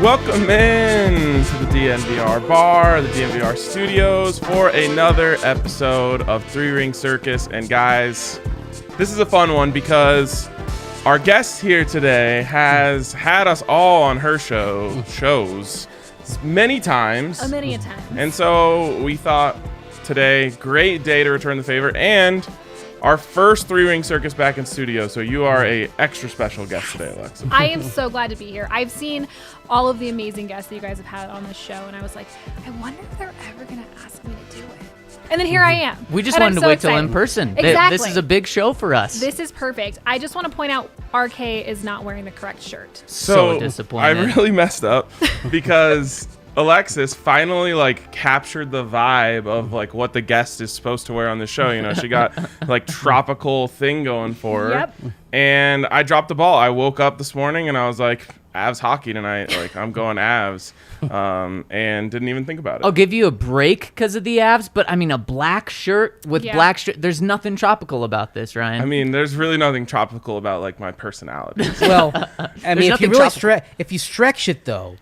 Welcome in to the DNVR bar, the DNVR studios for another episode of Three Ring Circus. And guys, this is a fun one because our guest here today has had us all on her shows many times. Many a time. And so we thought today, great day to return the favor and our first Three Ring Circus back in studio. So you are a extra special guest today, Alexis. I am so glad to be here. I've seen all of the amazing guests that you guys have had on this show, and I was like, I wonder if they're ever going to ask me to do it. And then here I am. We just wanted to wait till in person. Exactly. This is a big show for us. This is perfect. I just want to point out RK is not wearing the correct shirt. So disappointed. I really messed up because Alexis finally captured the vibe of what the guest is supposed to wear on the show. You know, she got tropical thing going for her. Yep. And I dropped the ball. I woke up this morning and I was like, Avs hockey tonight. I'm going Avs. And didn't even think about it. I'll give you a break because of the Avs, but I mean, a black shirt with black shirt. There's nothing tropical about this, Ryan. I mean, there's really nothing tropical about my personality. Well, I mean, if you really if you stretch it though,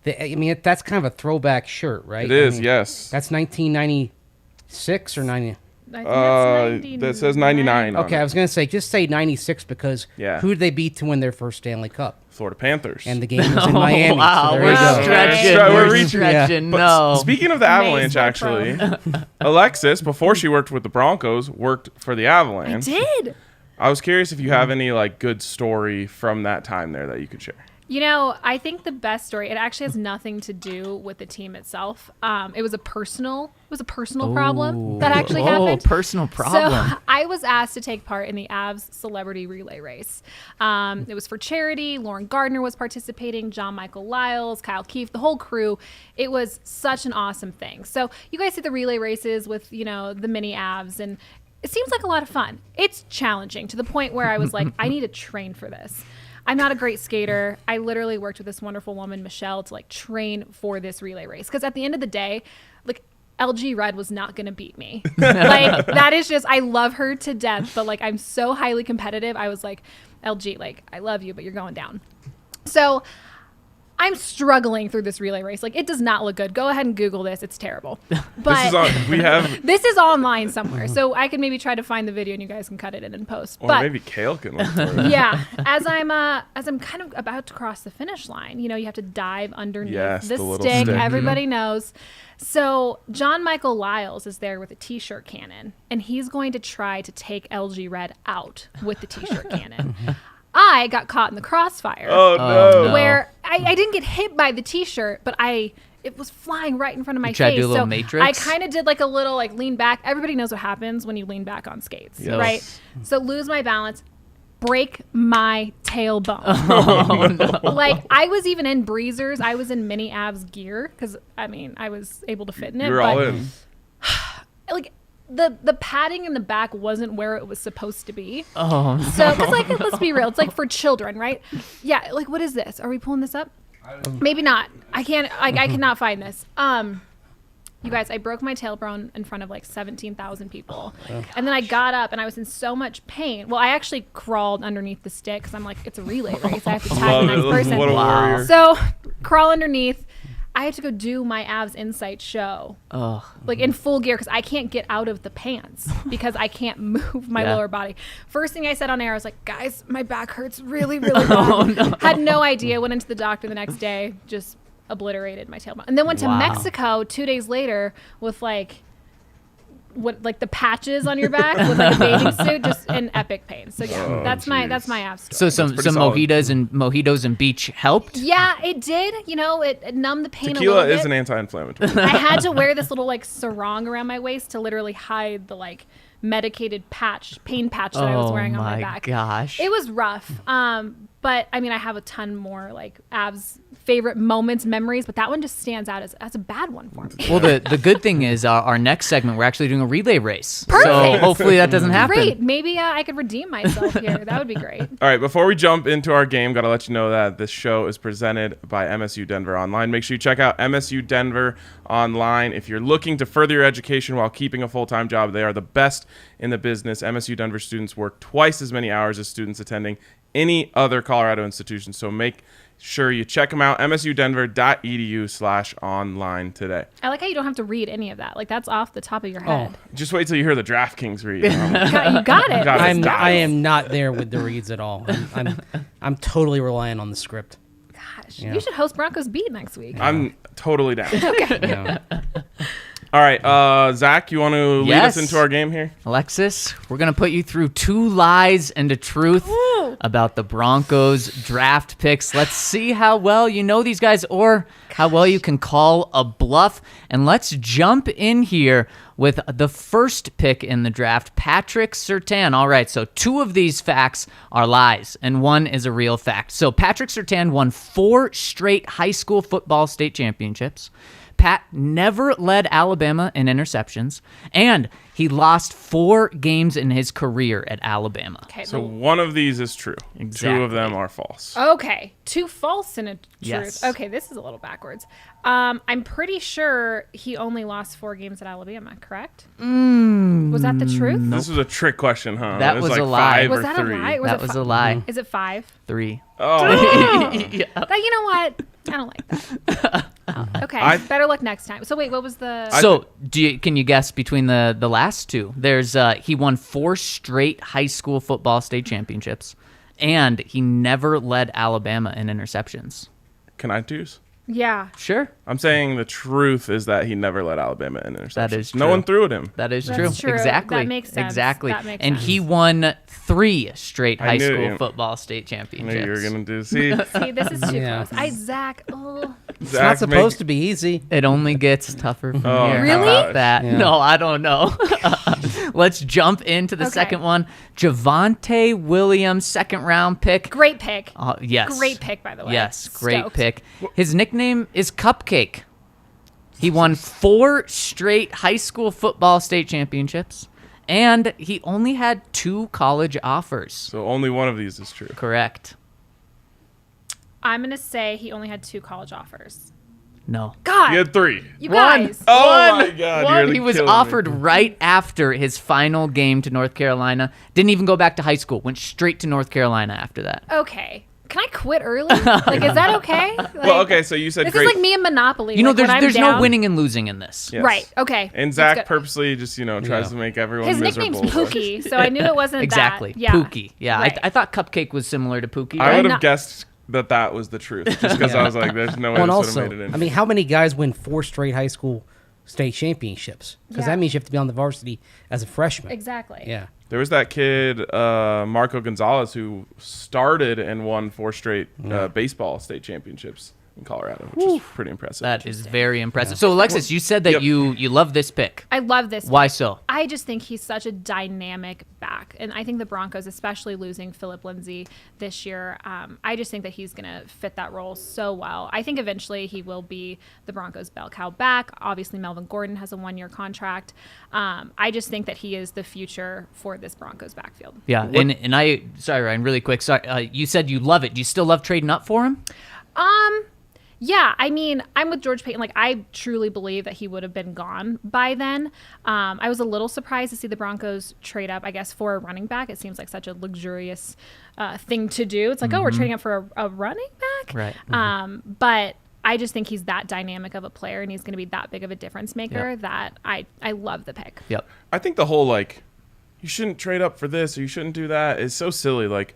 that's kind of a throwback shirt, right? It is, yes. That's 1996 or 90. I think that's that says 99. Okay, I was going to say, just say 96 because who did they beat to win their first Stanley Cup? Florida Panthers. And the game was in Miami. Wow, so there we're you go. stretching. We're stretching. But No. Speaking of the Avalanche, actually, Alexis, before she worked with the Broncos, worked for the Avalanche. I did. I was curious if you have any good story from that time there that you could share. You know, I think the best story, it actually has nothing to do with the team itself. It was a personal problem that actually happened. Personal problem. So I was asked to take part in the Avs celebrity relay race. It was for charity. Lauren Gardner was participating, John Michael Lyles, Kyle Keefe, the whole crew. It was such an awesome thing. So you guys see the relay races with, the mini Avs, and it seems like a lot of fun. It's challenging to the point where I was like, I need to train for this. I'm not a great skater. I literally worked with this wonderful woman, Michelle, to train for this relay race. Because at the end of the day, LG Red was not going to beat me. That is just, I love her to death. But I'm so highly competitive. I was like, LG, I love you, but you're going down. So I'm struggling through this relay race. It does not look good. Go ahead and Google this. It's terrible. But this is online somewhere. So I can maybe try to find the video and you guys can cut it in post. Or maybe Kale can look for it. Yeah. As I'm kind of about to cross the finish line, you have to dive underneath the stick. Everybody knows. So John Michael Lyles is there with a T-shirt cannon, and he's going to try to take LG Red out with the T-shirt cannon. I got caught in the crossfire. Oh, no. Where I didn't get hit by the T-shirt, but it was flying right in front of my face. Tried to do a little Matrix? I kind of did a little lean back. Everybody knows what happens when you lean back on skates, right? So lose my balance, break my tailbone. Oh, no. I was even in breezers. I was in mini Avs gear because, I was able to fit in it. You're all in. The padding in the back wasn't where it was supposed to be. Oh, no. So, because let's be real. It's for children, right? Yeah, what is this? Are we pulling this up? Maybe not. I can't, I cannot find this. You guys, I broke my tailbone in front of 17,000 people. And then I got up and I was in so much pain. Well, I actually crawled underneath the stick because I'm it's a relay race. I have to tag the next person. What a warrior. So, crawl underneath. I have to go do my Avs Insight show, in full gear because I can't get out of the pants because I can't move my lower body. First thing I said on air, I was like, guys, my back hurts really, really bad. Oh, no. Had no idea. Went into the doctor the next day, just obliterated my tailbone. And then went to Mexico 2 days later with the patches on your back with a bathing suit, just in epic pain. So that's my Avs story. So some mojitos and beach helped? Yeah, it did. It numbed the pain Tequila a little bit. is an anti-inflammatory. I had to wear this little sarong around my waist to literally hide the medicated pain patch that I was wearing on my back. Oh my gosh. It was rough. But I have a ton more Avs favorite moments, memories, but that one just stands out as a bad one for me. Well, the good thing is our next segment, we're actually doing a relay race. Perfect. So hopefully that doesn't happen. Great. Maybe I could redeem myself here. That would be great. All right, before we jump into our game, got to let you know that this show is presented by MSU Denver Online. Make sure you check out MSU Denver Online. If you're looking to further your education while keeping a full-time job, they are the best in the business. MSU Denver students work twice as many hours as students attending any other Colorado institution. So make sure you check them out, msudenver.edu/online today. I like how you don't have to read any of that. Like, that's off the top of your head. Just wait till you hear the DraftKings read. You got it. I am not there with the reads at all. I'm totally relying on the script. Gosh, you should host Broncos Beat next week. I'm totally down. Okay. All right, Zach, you want to lead us into our game here? Alexis, we're going to put you through 2 lies and a truth about the Broncos draft picks. Let's see how well you know these guys or how well you can call a bluff. And let's jump in here with the first pick in the draft, Patrick Surtain. All right, so 2 of these facts are lies, and 1 is a real fact. So Patrick Surtain won 4 straight high school football state championships. Pat never led Alabama in interceptions, and he lost 4 games in his career at Alabama. Okay, So one of these is true. Exactly. 2 of them are false. Okay, 2 false and a truth. Yes. Okay, this is a little backwards. I'm pretty sure he only lost 4 games at Alabama, correct? Was that the truth? This was a trick question, huh? That It was like a lie. 5 Was or that 3. a lie? That was a lie. Is it 5? 3. Oh, You know what? I don't like that. Okay, better luck next time. So wait, what was the? So, can you guess between the last 2? There's he won 4 straight high school football state championships, and he never led Alabama in interceptions. can I choose? Yeah. Sure, I'm saying the truth is that he never led Alabama in interceptions. That is No true. one threw at him. that's True. true. Exactly. That makes sense. Exactly. That makes and sense. he won 3 straight I high knew school you- football state I championships. knew you were going to do. See, See, this is too Yeah. close. Zach. Oh. It's not supposed to be easy. It only gets tougher from Oh, here. Really? How about that? Yeah. No, I don't know. Let's jump into the Okay. second one. Javonte Williams, 2nd-round pick. Great pick. Yes. Great pick, by the way. Yes, great Stoked. pick. His nickname is Cupcake. He won 4 straight high school football state championships, and he only had 2 college offers. so only one of these is true. Correct. I'm gonna say he only had 2 college offers. No. God, He had 3. you guys. Oh my God! One, you're he was killing me. offered right after his final game to North Carolina. Didn't even go back to high school. Went straight to North Carolina after that. Okay. Can I quit early? Like, is that okay? Like, Well, okay, so you said This great. is like me and Monopoly. You know, like, when I'm there's no down- winning and losing in this. Yes. Right. Okay. And That's Zach good. purposely just, tries to make everyone His miserable. nickname's Pookie, so I knew it wasn't Exactly. that. Yeah. Pookie. Yeah, Right. I thought Cupcake was similar to Pookie. I right? would have not- guessed that was the truth, just because I was like, there's no way Well, and this would have also, made it in. I mean, how many guys win 4 straight high school state championships? Because Yeah. that means you have to be on the varsity as a freshman. Exactly. Yeah. There was that kid, Marco Gonzalez, who started and won 4 straight baseball state championships in Colorado, which is pretty impressive. That is very impressive. So, Alexis, you said that Yep. you love this pick. I love this. Why pick. so? I just think he's such a dynamic back. And I think the Broncos, especially losing Phillip Lindsay this year, I just think that he's going to fit that role so well. I think eventually he will be the Broncos' bell cow back. Obviously, Melvin Gordon has a 1-year contract. I just think that he is the future for this Broncos backfield. Yeah, and I sorry, Ryan, really quick. Sorry, you said you love it. Do you still love trading up for him? Yeah, I mean, I'm with George Payton. Like, I truly believe that he would have been gone by then. I was a little surprised to see the Broncos trade up, I guess, for a running back. It seems like such a luxurious thing to do. It's like, oh, we're trading up for a running back? Right. But I just think he's that dynamic of a player, and he's going to be that big of a difference maker Yep. that I love the pick. Yep. I think the whole, you shouldn't trade up for this or you shouldn't do that is so silly. Like,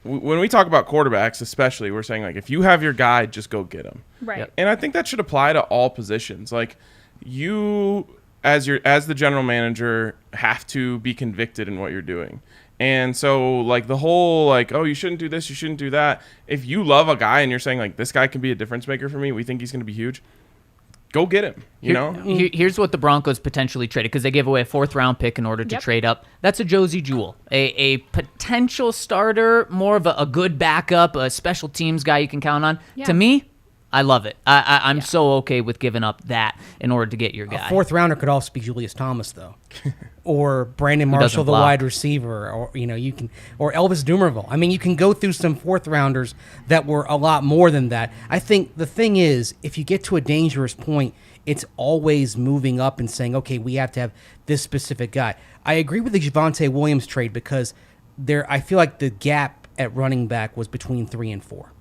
when we talk about quarterbacks, especially, we're saying, if you have your guy, just go get him. Right. Yep. And I think that should apply to all positions. Like, you, as the general manager, have to be convicted in what you're doing. And so, the whole, oh, you shouldn't do this, you shouldn't do that. If you love a guy and you're saying, this guy can be a difference maker for me, we think he's going to be huge, go get him, you know? Here's what the Broncos potentially traded, because they gave away a 4th-round pick in order to Yep. trade up. That's a Josie Jewell, a potential starter, more of a good backup, a special teams guy you can count on. Yeah. To me, I love it. I'm so okay with giving up that in order to get your A guy. 4th rounder could also be Julius Thomas, though, or Brandon doesn't Marshall, the block. wide receiver, or you can, or Elvis Dumervil. I mean, you can go through some 4th rounders that were a lot more than that. I think the thing is, if you get to a dangerous point, it's always moving up and saying, okay, we have to have this specific guy. I agree with the Javonte Williams trade because I feel like the gap at running back was between 3 and 4.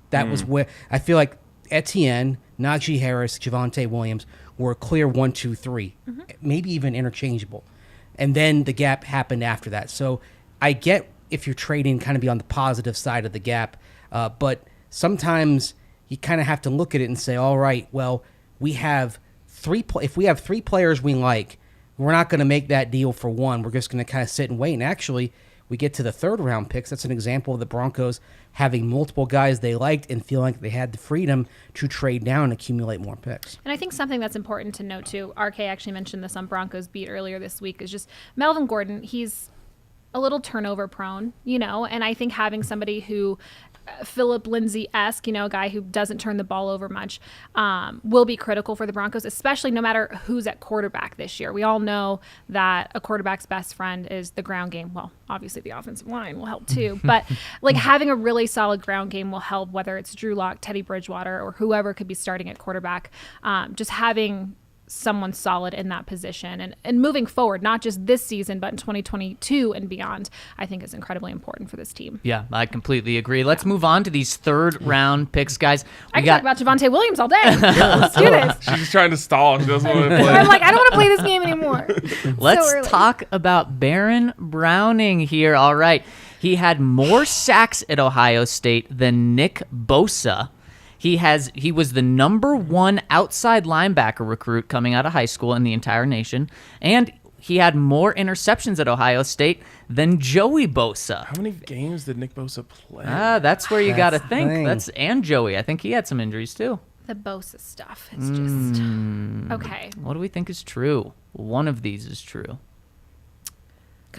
That was where I feel like Etienne, Najee Harris, Javonte Williams were a clear 1, 2, 3, maybe even interchangeable. And then the gap happened after that. So I get if you're trading kind of be on the positive side of the gap, but sometimes you kind of have to look at it and say, all right, well, we have if we have 3 players we like, we're not going to make that deal for one. We're just going to kind of sit and wait. And actually, we get to the 3rd round picks. That's an example of the Broncos having multiple guys they liked and feeling like they had the freedom to trade down and accumulate more picks. And I think something that's important to note too, RK actually mentioned this on Broncos Beat earlier this week, is just Melvin Gordon. He's a little turnover prone, and I think having somebody who Philip Lindsay-esque, a guy who doesn't turn the ball over much, will be critical for the Broncos, especially no matter who's at quarterback this year. We all know that a quarterback's best friend is the ground game. Well, obviously the offensive line will help too, but having a really solid ground game will help, whether it's Drew Lock, Teddy Bridgewater, or whoever could be starting at quarterback. Just having someone solid in that position and moving forward, not just this season, but in 2022 and beyond, I think is incredibly important for this team. Yeah, I completely agree. Let's move on to these 3rd round picks, guys. I can talk about Javonte Williams all day. Let's do this. She's just trying to stall. She doesn't want to play. I'm like, I don't want to play this game anymore. Let's talk about Baron Browning here. All right. He had more sacks at Ohio State than Nick Bosa. He was the number 1 outside linebacker recruit coming out of high school in the entire nation, and he had more interceptions at Ohio State than Joey Bosa. How many games did Nick Bosa play? That's where you got to think. Thing. And Joey. I think he had some injuries too. The Bosa stuff is just okay. What do we think is true? One of these is true.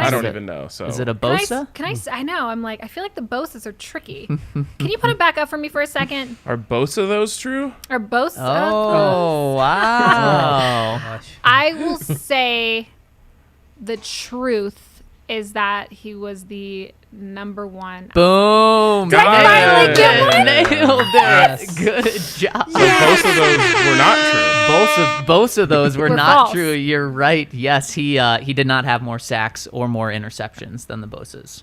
I don't even know. So is it a Bosa? I know. I'm like, I feel like the Bosas are tricky. Can you put it back up for me for a second? Are both of those true? Are Bosa? Oh, wow. I will say the truth is that he was the number 1. Boom. Did I finally get one? Nailed it. Yes. Good job. So both of those were not true. Both of those were Were not false. true. You're right. Yes, he did not have more sacks or more interceptions than the Bosas.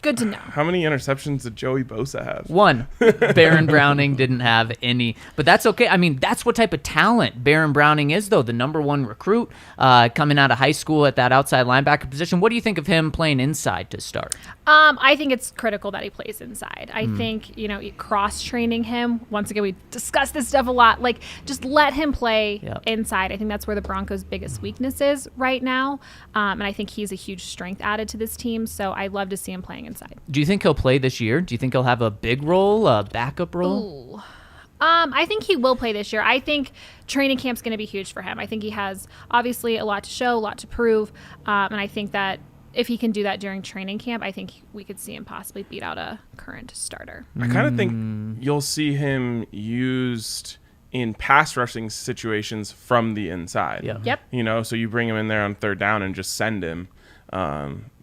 Good to know. How many interceptions did Joey Bosa have? 1. Baron Browning didn't have any, but that's okay. I mean, that's what type of talent Baron Browning is, though. The number 1 recruit coming out of high school at that outside linebacker position. What do you think of him playing inside to start? I think it's critical that he plays inside. I think, cross-training him. Once again, we discussed this stuff a lot. Just let him play inside. I think that's where the Broncos' biggest weakness is right now. And I think he's a huge strength added to this team. So I'd love to see him playing inside. Do you think he'll play this year? Do you think he'll have a big role, a backup role? Ooh. I think he will play this year. I think training camp's going to be huge for him. I think he has obviously a lot to show, a lot to prove. And I think that if he can do that during training camp, I think we could see him possibly beat out a current starter. I kind of think you'll see him used in pass rushing situations from the inside. Yep. So you bring him in there on 3rd down and just send him.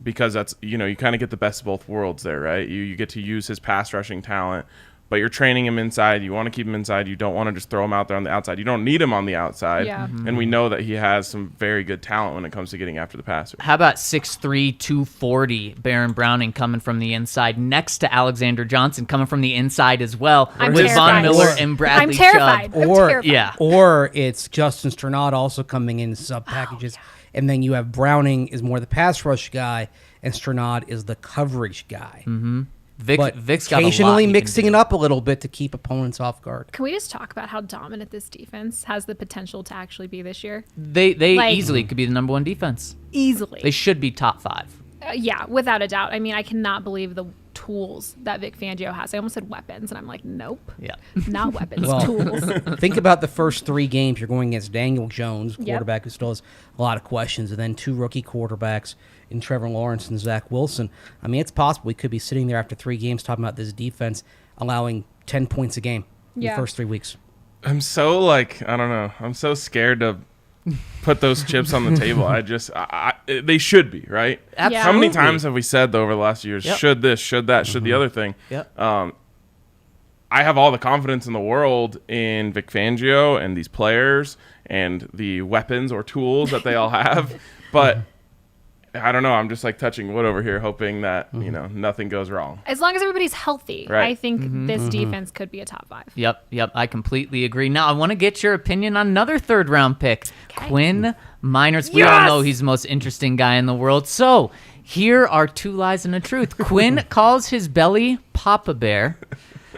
Because that's, you kind of get the best of both worlds there, right? You get to use his pass rushing talent, but you're training him inside. You want to keep him inside. You don't want to just throw him out there on the outside. You don't need him on the outside. Yeah. And we know that he has some very good talent when it comes to getting after the passer. How about 6'3", 240 Baron Browning coming from the inside next to Alexander Johnson coming from the inside as well I'm with terrified. Von Miller and Bradley I'm terrified. Chubb. I'm Or- terrified. Yeah. Or it's Justin Strnad also coming in sub packages. And then you have Browning is more the pass rush guy, and Strnad is the coverage guy. But Vic's got a lot occasionally he can mixing do. it up a little bit to keep opponents off guard. Can we just talk about how dominant this defense has the potential to actually be this year? They Like- easily could be the number 1 defense. Easily. They should be top 5. Yeah, without a doubt. I mean, I cannot believe the tools that Vic Fangio has. I almost said weapons, and I'm like, nope. Yeah. Not weapons, Well, tools. Think about the first 3 games. You're going against Daniel Jones, Yep. quarterback who still has a lot of questions, and then 2 rookie quarterbacks in Trevor Lawrence and Zach Wilson. I mean, it's possible we could be sitting there after 3 games talking about this defense allowing 10 points a game in the Yeah. first 3 weeks. I'm so I don't know. I'm so scared to put those chips on the table. They should be, right? Absolutely. How many times have we said though over the last years, Yep. should this, should that, should the other thing? Yep. I have all the confidence in the world in Vic Fangio and these players and the weapons or tools that they all have. But I don't know. I'm just like touching wood over here, hoping that nothing goes wrong. As long as everybody's healthy, Right. I think this defense could be a top 5. Yep. I completely agree. Now, I want to get your opinion on another third-round pick, Quinn Meinerz. We all know he's the most interesting guy in the world. So, here are 2 lies and a truth. Quinn calls his belly Papa Bear,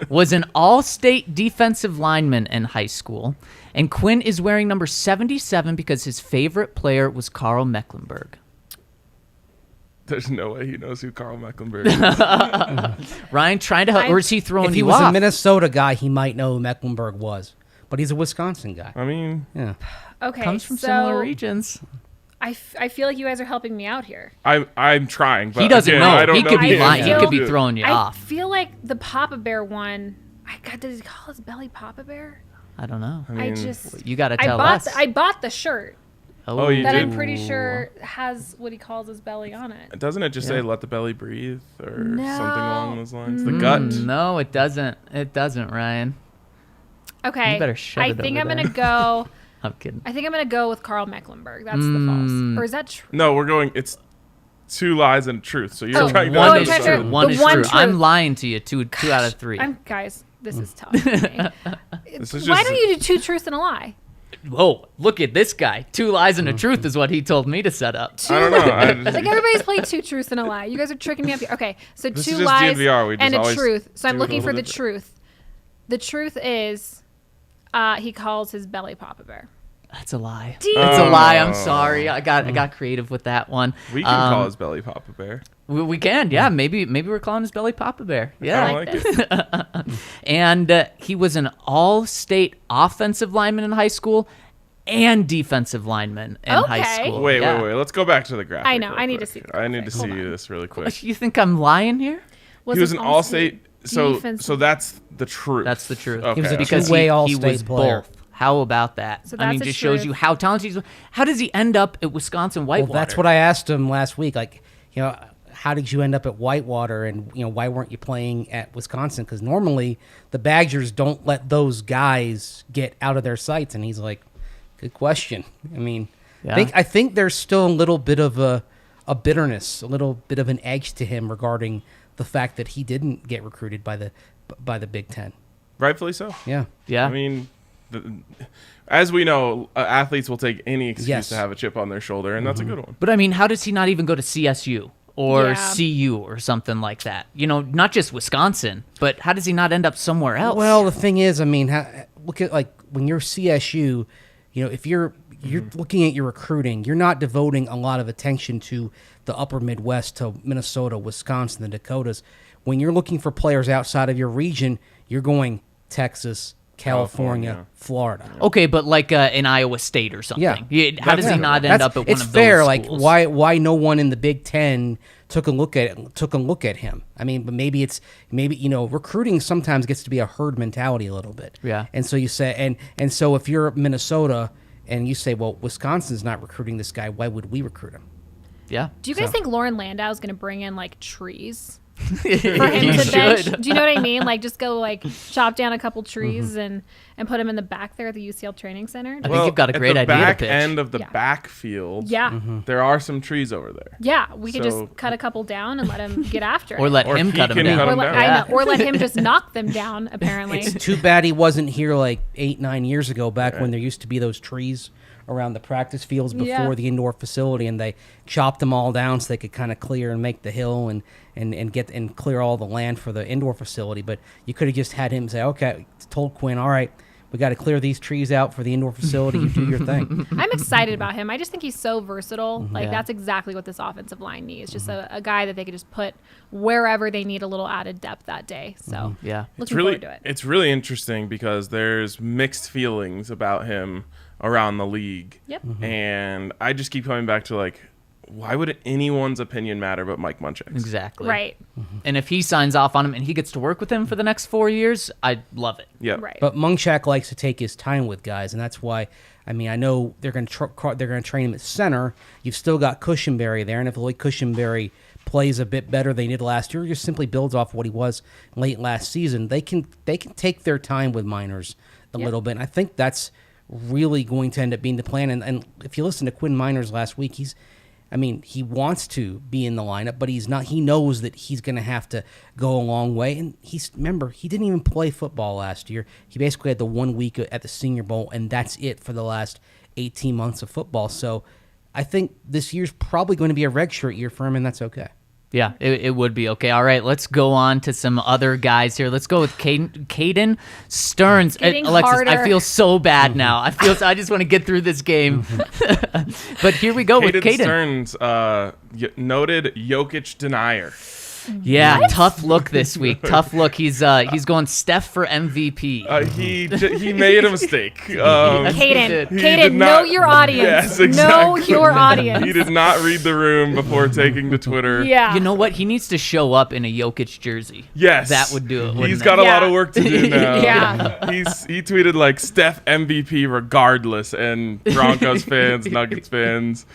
was an all-state defensive lineman in high school, and Quinn is wearing number 77 because his favorite player was Carl Mecklenburg. There's no way he knows who Carl Mecklenburg is. Ryan, trying to help, or is he throwing If he you was off? a Minnesota guy, he might know who Mecklenburg was. But he's a Wisconsin guy. I mean, Yeah. Okay, Comes from so similar regions. I feel like you guys are helping me out here. I'm trying, but He doesn't again, know. I don't He know could be the lying. He answer could be to it. throwing you I off. feel like the Papa Bear one. Did he call his belly Papa Bear? I don't know. I just. You got to I tell bought. us. I bought the shirt Oh, you that did? I'm pretty sure has what he calls his belly on it. Doesn't it just say "let the belly breathe" or No. something along those lines? The gut. No, it doesn't. It doesn't, Ryan. Okay. You better shut I it think over I'm there. gonna go. I'm kidding. I think I'm gonna go with Carl Mecklenburg. That's the false. Or is that true? No, we're going. It's 2 lies and a truth. So you're Oh, trying to. One I'm is trying to- true. One the is one true. truth. I'm lying to you. Two out of 3. Guys, this is tough. For me. This is Why just- don't you do 2 truths and a lie? Whoa, look at this guy. 2 lies and a truth is what he told me to set up. I don't know. Like everybody's played 2 truths and a lie. You guys are tricking me up here. Okay, so This 2 is just lies DNVR. We just and a always truth. So I'm do it a looking for little the different. truth. The truth is, he calls his belly Papa Bear. That's a lie. Damn. That's a lie. I'm sorry. I got creative with that one. We can call his belly Papa Bear. We can, yeah. Maybe we're calling his belly Papa Bear. Yeah. I like it. And he was an all-state offensive lineman in high school and defensive lineman in high Okay. school. Wait. Yeah. Let's go back to the graphic. I know. real I need to quick. see the I need to graphic. see Hold on. this really quick. You think I'm lying here? Was He was an an all-state. So defensive- that's the truth. That's the truth. Okay. He was a Because two-way he all-state was player. both. How about that? So I mean, that's a just shows truth. you how talented he is. How does he end up at Wisconsin Whitewater? Well, that's what I asked him last week. Like, how did you end up at Whitewater, and why weren't you playing at Wisconsin? Because normally the Badgers don't let those guys get out of their sights. And he's like, good question. I mean, Yeah. I think there's still a little bit of a bitterness, a little bit of an edge to him regarding the fact that he didn't get recruited by the Big Ten. Rightfully so. Yeah. Yeah. I mean, as we know, athletes will take any excuse Yes. to have a chip on their shoulder, and that's a good one. But I mean, how does he not even go to CSU or Yeah. CU or something like that? Not just Wisconsin, but how does he not end up somewhere else? Well, the thing is, I mean, look at like when you're CSU, if you're looking at your recruiting, you're not devoting a lot of attention to the upper Midwest, to Minnesota, Wisconsin, the Dakotas. When you're looking for players outside of your region, you're going Texas, California. Florida. okay, but like in Iowa State or something. Yeah. How does he not end up at one it's of those fair. schools? Like why no one in the Big Ten took a look at him. I mean, but maybe recruiting sometimes gets to be a herd mentality a little bit. Yeah. And so you say and so if you're Minnesota and you say, well, Wisconsin's not recruiting this guy, why would we recruit him? Yeah. Do you guys think Lauren Landau is going to bring in like trees for He him to bench? should. Do you know what I mean? Like just go like chop down a couple trees Mm-hmm. and put him in the back there at the UCL training center. I think you've got a great at the idea to back pitch. end of the Yeah. backfield, Yeah. there are some trees over there. Yeah, we could So- just cut a couple down and let him get after Or it. let Or him he cut him can down. cut or him let, down. I know, or let him just knock them down. Apparently, It's too bad he wasn't here like 8-9 years ago, back when there used to be those trees around the practice fields before Yeah. the indoor facility, and they chopped them all down so they could kind of clear and make the hill and clear all the land for the indoor facility. But you could have just had him say, okay, told Quinn, all right, we got to clear these trees out for the indoor facility. You do your thing. I'm excited about him. I just think he's so versatile. Like Yeah. that's exactly what this offensive line needs. Just a guy that they could just put wherever they need a little added depth that day. So Yeah. looking forward to it. It's really interesting because there's mixed feelings about him around the league. Yep. And I just keep coming back to like, why would anyone's opinion matter but Mike Munchak's? Exactly. Right. And if he signs off on him and he gets to work with him for the next 4 years, I'd love it. Yeah. Right. But Munchak likes to take his time with guys, and that's why. I mean, I know they're going to train him at center. You've still got Cushenberry there, and if Lloyd Cushenberry plays a bit better than he did last year, just simply builds off what he was late last season, they can take their time with Meinerz a Yep. little bit. And I think that's really going to end up being the plan. And if you listen to Quinn Meinerz last week, I mean, he wants to be in the lineup, but he's not. He knows that he's going to have to go a long way. And remember, he didn't even play football last year. He basically had the 1 week at the Senior Bowl, and that's it for the last 18 months of football. So I think this year's probably going to be a redshirt year for him, and that's okay. Yeah, it would be okay. All right, let's go on to some other guys here. Let's go with Caden Stearns. Alexis, harder. I feel so bad now. I just want to get through this game. But here we go with Caden. Stearns, noted Jokic denier. Yeah, tough look this week. Tough look. He's going Steph for MVP. He made a mistake. Caden, know your audience. Yes, exactly. Know your audience. He did not read the room before taking to Twitter. Yeah. You know what? He needs to show up in a Jokic jersey. Yes. That would do it. He's got a lot of work to do now. Yeah. He tweeted like Steph MVP regardless, and Broncos fans, Nuggets fans,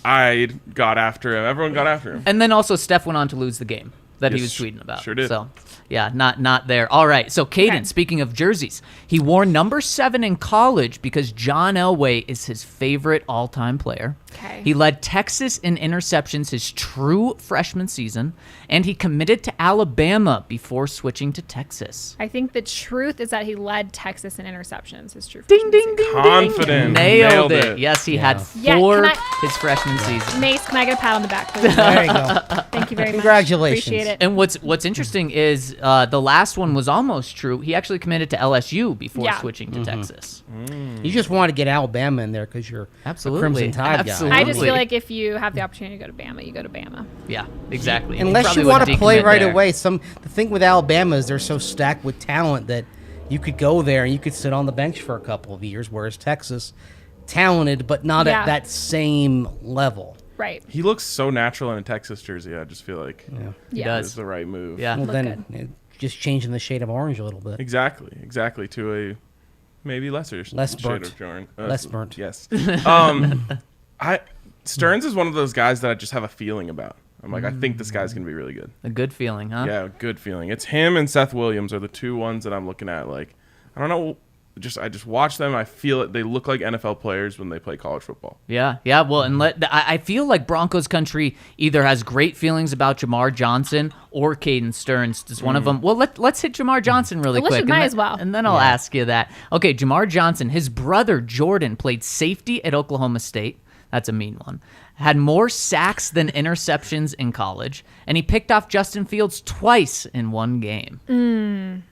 I got after him. Everyone got after him. And then also Steph went on to lose the game that he was tweeting about. Sure did. So, yeah, not there. All right. So, Caden, speaking of jerseys, he wore number 7 in college because John Elway is his favorite all-time player. Okay. He led Texas in interceptions his true freshman season, and he committed to Alabama before switching to Texas. I think the truth is that he led Texas in interceptions. His true Ding, ding, ding, Confident. Nailed it. Yes, he had 4 his freshman season. Mace, can I get a pat on the back, please? There you go. Thank you very much. Congratulations. Appreciate it. And what's interesting is the last one was almost true. He actually committed to LSU before switching to Texas. You just want to get Alabama in there because you're Absolutely. a Crimson Tide Absolutely. guy. I just feel like if you have the opportunity to go to Bama, you go to Bama. Yeah, exactly. And he Unless probably you want to wouldn't play decommit right there. away. The thing with Alabama is they're so stacked with talent that you could go there and you could sit on the bench for a couple of years, whereas Texas, talented but not at that same level. Right. He looks so natural in a Texas jersey. I just feel like He Yeah. does. it's the right move. Yeah. Well, Look then just changing the shade of orange a little bit. Exactly. To a maybe Less shade burnt. of orange. Less burnt. Yes. Stearns is one of those guys that I just have a feeling about. I'm like, I think this guy's gonna be really good. A good feeling, huh? Yeah, good feeling. It's him and Seth Williams are the two ones that I'm looking at. Like, I don't know. I just watch them. I feel it. They look like NFL players when they play college football. Yeah. Well, and I feel like Broncos Country either has great feelings about Jamar Johnson or Caden Stearns. Does one of them? Well, let's hit Jamar Johnson really quick. Might as well. And then I'll ask you that. Okay, Jamar Johnson. His brother Jordan played safety at Oklahoma State. That's a mean one. Had more sacks than interceptions in college, and he picked off Justin Fields twice in one game.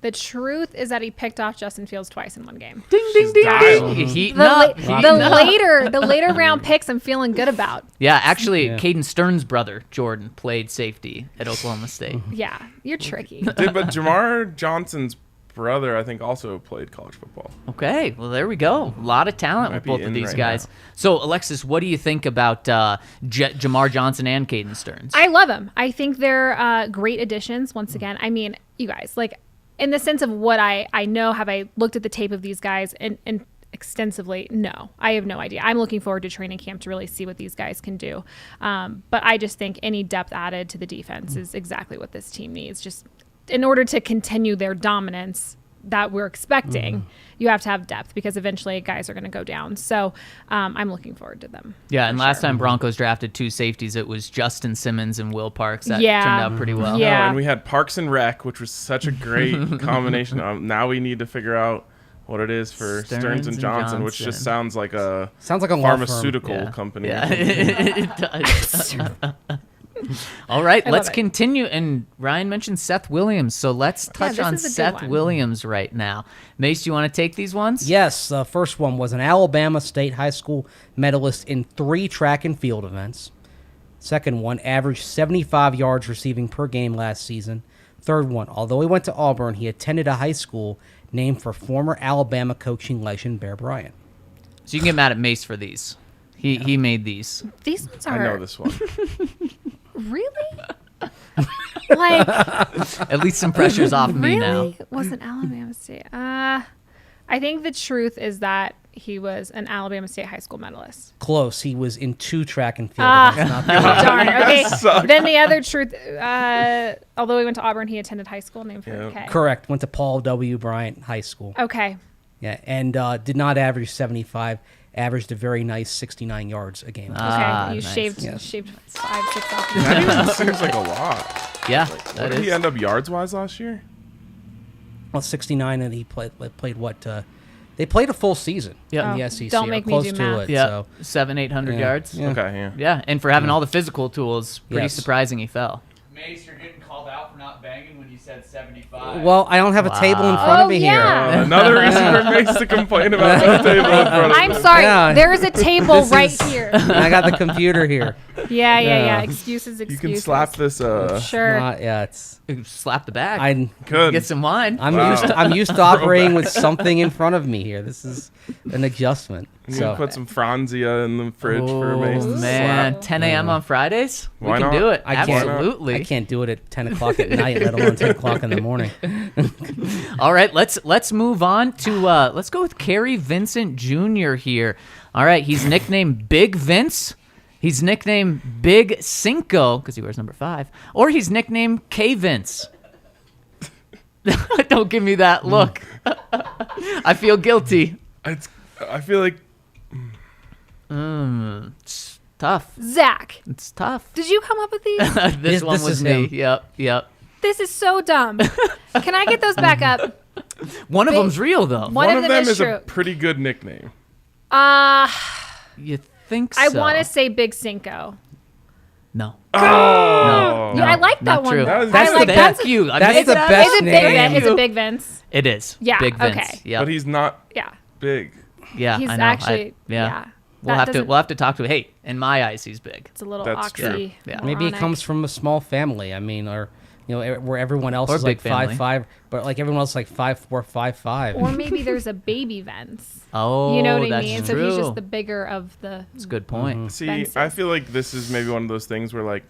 The truth is that he picked off Justin Fields twice in one game. Ding, ding, ding, ding. Heating up. The later round picks I'm feeling good about. Yeah, actually, Caden Stearns' brother, Jordan, played safety at Oklahoma State. Yeah, you're tricky. But Jamar Johnson's brother, I think, also played college football. Okay, well, there we go. A lot of talent with both of these guys. Now. So, Alexis, what do you think about Jamar Johnson and Caden Stearns? I love them. I think they're great additions. Once again, I mean, you guys, like, in the sense of what I know, have I looked at the tape of these guys and extensively? No, I have no idea. I'm looking forward to training camp to really see what these guys can do. But I just think any depth added to the defense is exactly what this team needs. Just in order to continue their dominance that we're expecting, you have to have depth because eventually guys are going to go down. So I'm looking forward to them. Yeah, and last time Broncos drafted 2 safeties, it was Justin Simmons and Will Parks. That turned out pretty well. Yeah. Oh, and we had Parks and Rec, which was such a great combination. Now we need to figure out what it is for Stearns and Johnson, which just sounds like a pharmaceutical company. Yeah, it does. All right, let's continue. And Ryan mentioned Seth Williams, so let's touch on Seth Williams right now. Mace, you want to take these ones? Yes, the first one was an Alabama State high school medalist in 3 track and field events. Second one, averaged 75 yards receiving per game last season. Third one, although he went to Auburn, he attended a high school named for former Alabama coaching legend Bear Bryant. So you can get mad at Mace for these. He made these. These ones are... I know this one. Really? Like... At least some pressure's off me now. Really? Wasn't Alabama State? I think the truth is that he was an Alabama State high school medalist. Close. He was in 2 track and field events. Not Darn. Okay. Then the other truth, although he went to Auburn, he attended high school named for Correct. Went to Paul W. Bryant High School. Okay. Yeah, and did not average 75. Averaged a very nice 69 yards a game. Okay, you nice. shaved Yes. shaved 5, 6 off. That even seems like a lot. Yeah, What that did he is. end up yards-wise last year? Well, 69, and he played what? They played a full season Yeah. in the Oh, SEC. don't or make me close do to math. it. Yeah, So. 700-800 Yeah. yards. Yeah. Okay, yeah. Yeah, and for having all the physical tools, pretty Yes. surprising he fell. Mace, you're getting called out for not banging when you said 75. Well, I don't have a table in front Oh, of me yeah. here. Another reason for Mace to complain about the table in front of I'm him. sorry. Yeah. There's a table This right is- here. I got the computer here. Yeah. Excuses. You can slap this. Sure. Yeah, it's. Slap the back. I'm Good. Get some wine. I'm used to operating with something in front of me here. This is an adjustment. You So can put some Franzia in the fridge for Mace. Oh, to man, slap. 10 a.m. on Fridays? Why we can not? do it. I can't- Absolutely. I can't do it at 10 o'clock at night, let alone 10 o'clock in the morning. All right, let's move on to let's go with Kerry Vincent Jr. here. All right, he's nicknamed Big Vince. He's nicknamed Big Cinco because he wears number 5, or he's nicknamed K Vince. Don't give me that look. I feel guilty. I feel like It's tough. Zach, It's tough. did you come up with these? This one this was is me. him. Yep. This is so dumb. Can I get those back up? One of Big- them's real though. One of them is a true. pretty good nickname. You think so? I want to say Big Cinco. No. Oh, No, I like that not one. true. though. That's I like the that. Thank you. I That's made the that best Is it Big name. Vince? Is it Big Vince? It is. Yeah, Big Vince. okay. Yeah. but he's not Yeah. big. Yeah. He's I know. actually. yeah. Yeah. We'll That have to. doesn't- We'll have to talk to. Hey, in my eyes, he's big. It's a little That's true. oxy. Yeah. Maybe it comes from a small family. I mean, or where everyone else Or is big like family. 5'5", but like everyone else is like 5'4", 5'5". Or maybe there's a baby Vince. Oh, You know what I that's mean? true. So he's just the bigger of the. That's a good point. See, Fences. I feel like this is maybe one of those things where like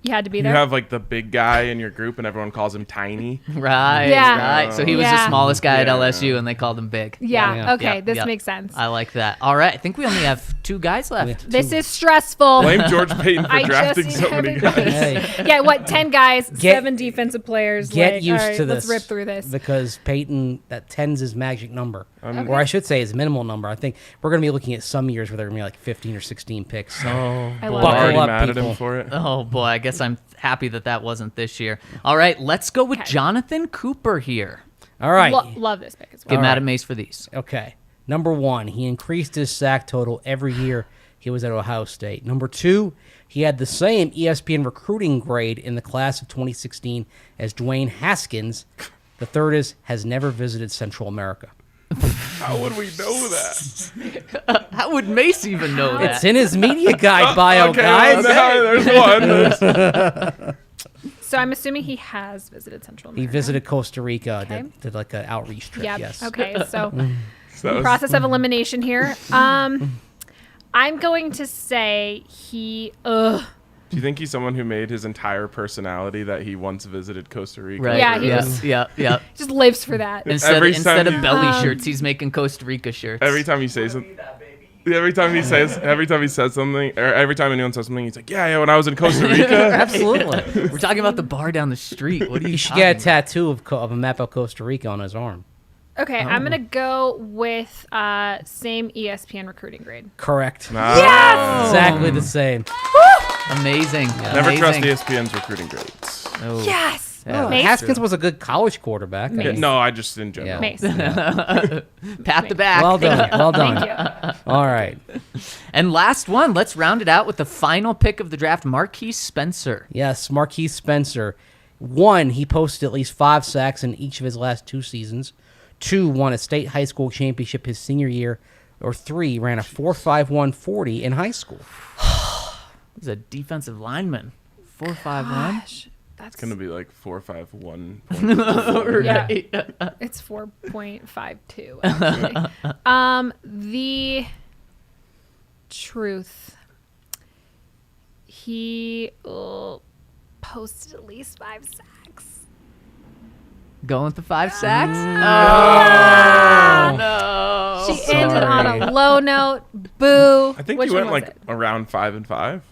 You had to be you there. have like the big guy in your group and everyone calls him tiny. Right. Yeah. Right. So he was the Yeah. smallest guy at Yeah. LSU, and they called him big. yeah. Yeah. Okay. Yep, This yep. makes sense. I like that. All right. I think we only have 2 guys left. This is stressful. Blame George Payton for I drafting just so many need guys. Hey, Yeah, what? 10 guys, Get- 7 defensive players. get like, used all right, to this. Let's rip through this. because Peyton, that 10's his magic number, Okay. or I should say his minimal number. I think we're going to be looking at some years where there are going to be like 15 or 16 picks. So I love I'm Buckle already up, mad at people. him for it. Oh boy, I guess I'm happy that wasn't this year. All right, let's go with Okay. Jonathan Cooper here. all right, Love this pick as Give well. Madam Mace for these. okay. Number 1, he increased his sack total every year he was at Ohio State. Number 2, he had the same ESPN recruiting grade in the class of 2016 as Dwayne Haskins. The third is has never visited Central America. How would we know that? How would Mace even know that? It's in his media guide bio, Okay, guys. well, there's one. So I'm assuming he has visited Central He America. visited Costa Rica, Okay. did like an outreach trip. Yep. Yes. Okay. So So that was- process of elimination here. I'm going to say he. Do you think he's someone who made his entire personality that he once visited Costa Rica? Right. Yeah, he yeah, was- yeah. Just lives for that. Instead of time- belly shirts, he's making Costa Rica shirts. Every time he says something. Every time he says something, or every time anyone says something, he's like, yeah, when I was in Costa Rica. Absolutely. We're talking about the bar down the street. What are you? He should talking get a tattoo of a map of Costa Rica on his arm. Okay, I'm gonna go with same ESPN recruiting grade. Correct. Yes! Exactly the same. about? Amazing. Never trust Amazing. ESPN's recruiting grades. Oh. Yes. Yeah. Mace? Haskins was a good college quarterback. Mace. Yeah, no, I just in general. Yeah. Mace. Pat the back. Well done. Well done. Thank you. All right. And last one, let's round it out with the final pick of the draft, Marquise Spencer. Yes, Marquise Spencer. 1, he posted at least 5 sacks in each of his last 2 seasons. 2, won a state high school championship his senior year. Or 3, ran a 4.51 40 in high school. He's a defensive lineman. 4.51. Gosh, that's It's gonna be like 4.51. yeah. It's 4.52. Actually. The truth. He posted at least 5 sacks. Going with the 5 sacks? Ah! Oh, no. She ended on a low note. Boo. I think Which you went one was like it? around 5 and 5.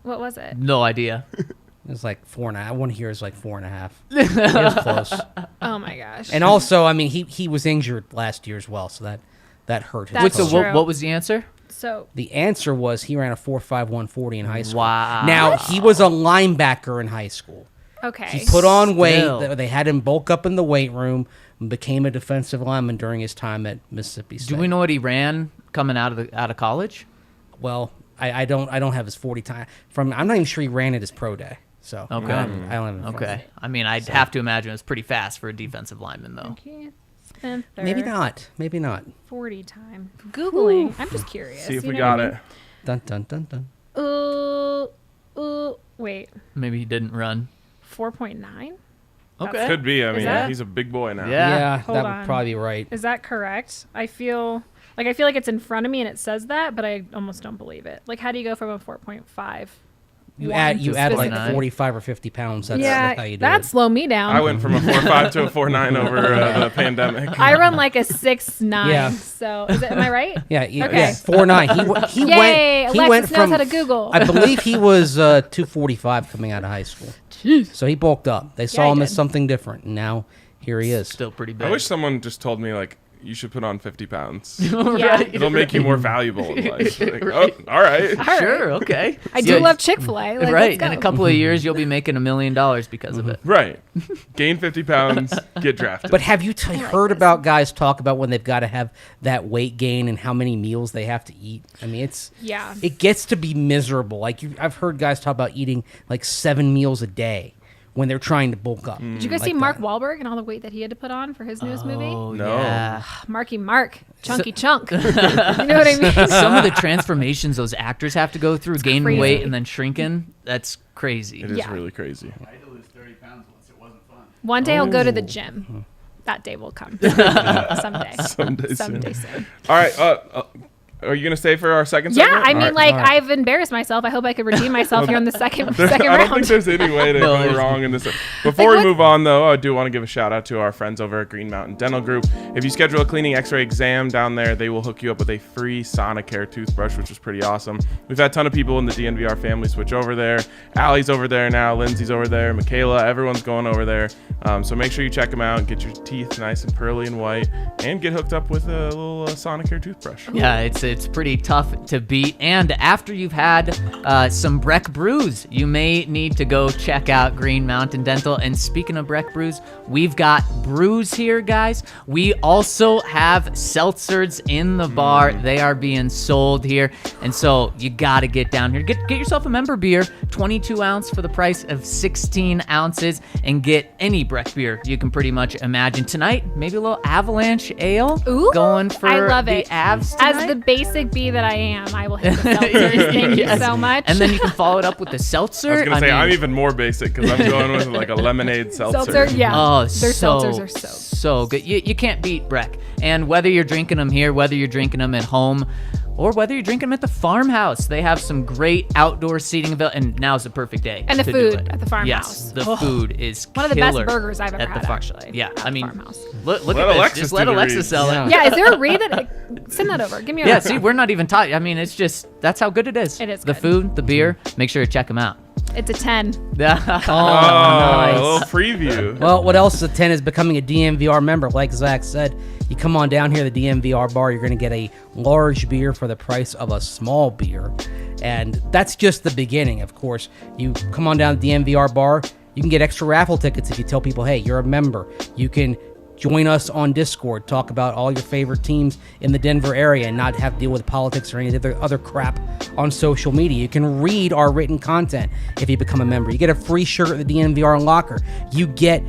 What was it? No idea. It was like 4.5. One here is like 4.5. It was close. Oh my gosh. And also, I mean, he was injured last year as well, so that hurt his. That's So true. what was the answer? So The answer was he ran a 4.5 140 in high school. Wow. Now he was a linebacker in high school. okay. He put on weight. Still. They had him bulk up in the weight room. And became a defensive lineman during his time at Mississippi State. Do we know what he ran coming out of college? Well, I don't have his 40 time from. I'm not even sure he ran at his pro day. So Okay. I don't have it in front of Okay. me. I mean, I'd have to imagine it was pretty fast for a defensive lineman, though. Keith Spencer, Maybe not. 40 time. Googling. I'm just curious. See if you we know got what I it. Dun dun dun dun. mean? Wait. Maybe he didn't run. 4.9? Okay. Could be. I mean, that- he's a big boy now. Yeah. Yeah, Hold that on. would probably be right. Is that correct? I feel like it's in front of me and it says that, but I almost don't believe it. Like, how do you go from a 4.5? You add like specifically. 45 or 50 pounds. That's how you do that'd it. slow me down. I went from a 4.5 to a 4.9 over the pandemic. I run like a 6'9". Yeah. So am I right? Yeah, Okay. yeah, 4.9. He Yay! went. He Alexis went knows from. how to Google. I believe he was 245 coming out of high school. So he bulked up. They saw Yeah, he him as did. something different, and now here he is. Still pretty big. I wish someone just told me, like, you should put on 50 pounds. Yeah. It'll make you more valuable in life. Like, Right. oh, all right. All right. Sure. Okay. I do Yeah, love Chick-fil-A. Like, right. let's go. In a couple of years, you'll be making $1 million because of it. Right. Gain 50 pounds, get drafted. But have you heard about guys talk about when they've got to have that weight gain and how many meals they have to eat? I mean, Yeah. it gets to be miserable. Like I've heard guys talk about eating like 7 meals a day when they're trying to bulk up. Did you guys see Mark Wahlberg and all the weight that he had to put on for his newest movie? Oh, No. yeah. Marky Mark, Chunky Chunk. You know what I mean? Some of the transformations those actors have to go through, gaining crazy. weight and then shrinking, that's crazy. It is Yeah. really crazy. I had to lose 30 pounds once. It wasn't fun. One day I'll go to the Oh. gym. That day will come. Someday. Someday soon. All right. Are you going to stay for our second Yeah, segment? I mean, All right. like, I've embarrassed myself. I hope I could redeem myself here on the second I don't think round. there's any way to No, go there's- wrong in this. Before we move on, though, I do want to give a shout out to our friends over at Green Mountain Dental Group. If you schedule a cleaning X-ray exam down there, they will hook you up with a free Sonicare toothbrush, which is pretty awesome. We've had a ton of people in the DNVR family switch over there. Allie's over there now. Lindsay's over there. Michaela, everyone's going over there. So make sure you check them out and get your teeth nice and pearly and white, and get hooked up with a little Sonicare toothbrush. Yeah, it's pretty tough to beat. And after you've had some Breck brews, you may need to go check out Green Mountain Dental. And speaking of Breck brews, we've got brews here, guys. We also have seltzers in the bar. They are being sold here. And so you got to get down here. Get yourself a member beer, 22 ounce for the price of 16 ounces, and get any Breck beer you can pretty much imagine. Tonight, maybe a little Avalanche Ale. Ooh, going for I love the it. Avs tonight. As the basic bee that I am, I will hit the seltzers. Thank Yes. you so much. And then you can follow it up with the seltzer. I was gonna say mean, I'm even more basic because I'm going with like a lemonade seltzer. yeah. Oh, Their so, seltzers are so good. You can't beat Breck. And whether you're drinking them here, whether you're drinking them at home, or whether you're drinking them at the farmhouse, they have some great outdoor seating available. And now's the perfect day. And the to do food it. at the farmhouse. Yes, the Oh. food is One of the best killer burgers I've ever at the had, farm. actually, Yeah, at I the mean, farmhouse. look Let at this. Alexis Just do let the Alexis reads. sell it. Yeah, is there a read that send that over? Give me a Yeah, see, we're not even taught. I mean, it's just, that's how good it is. It is The good. food, the beer, make sure to check them out. It's a 10. Oh, nice. a little preview. Well, what else is a 10 is becoming a DNVR member. Like Zach said, you come on down here to the DNVR bar, you're going to get a large beer for the price of a small beer. And that's just the beginning, of course. You come on down to the DNVR bar, you can get extra raffle tickets if you tell people, hey, you're a member. You can join us on Discord, talk about all your favorite teams in the Denver area and not have to deal with politics or any other crap on social media. You can read our written content if you become a member. You get a free shirt at the DNVR Locker. You get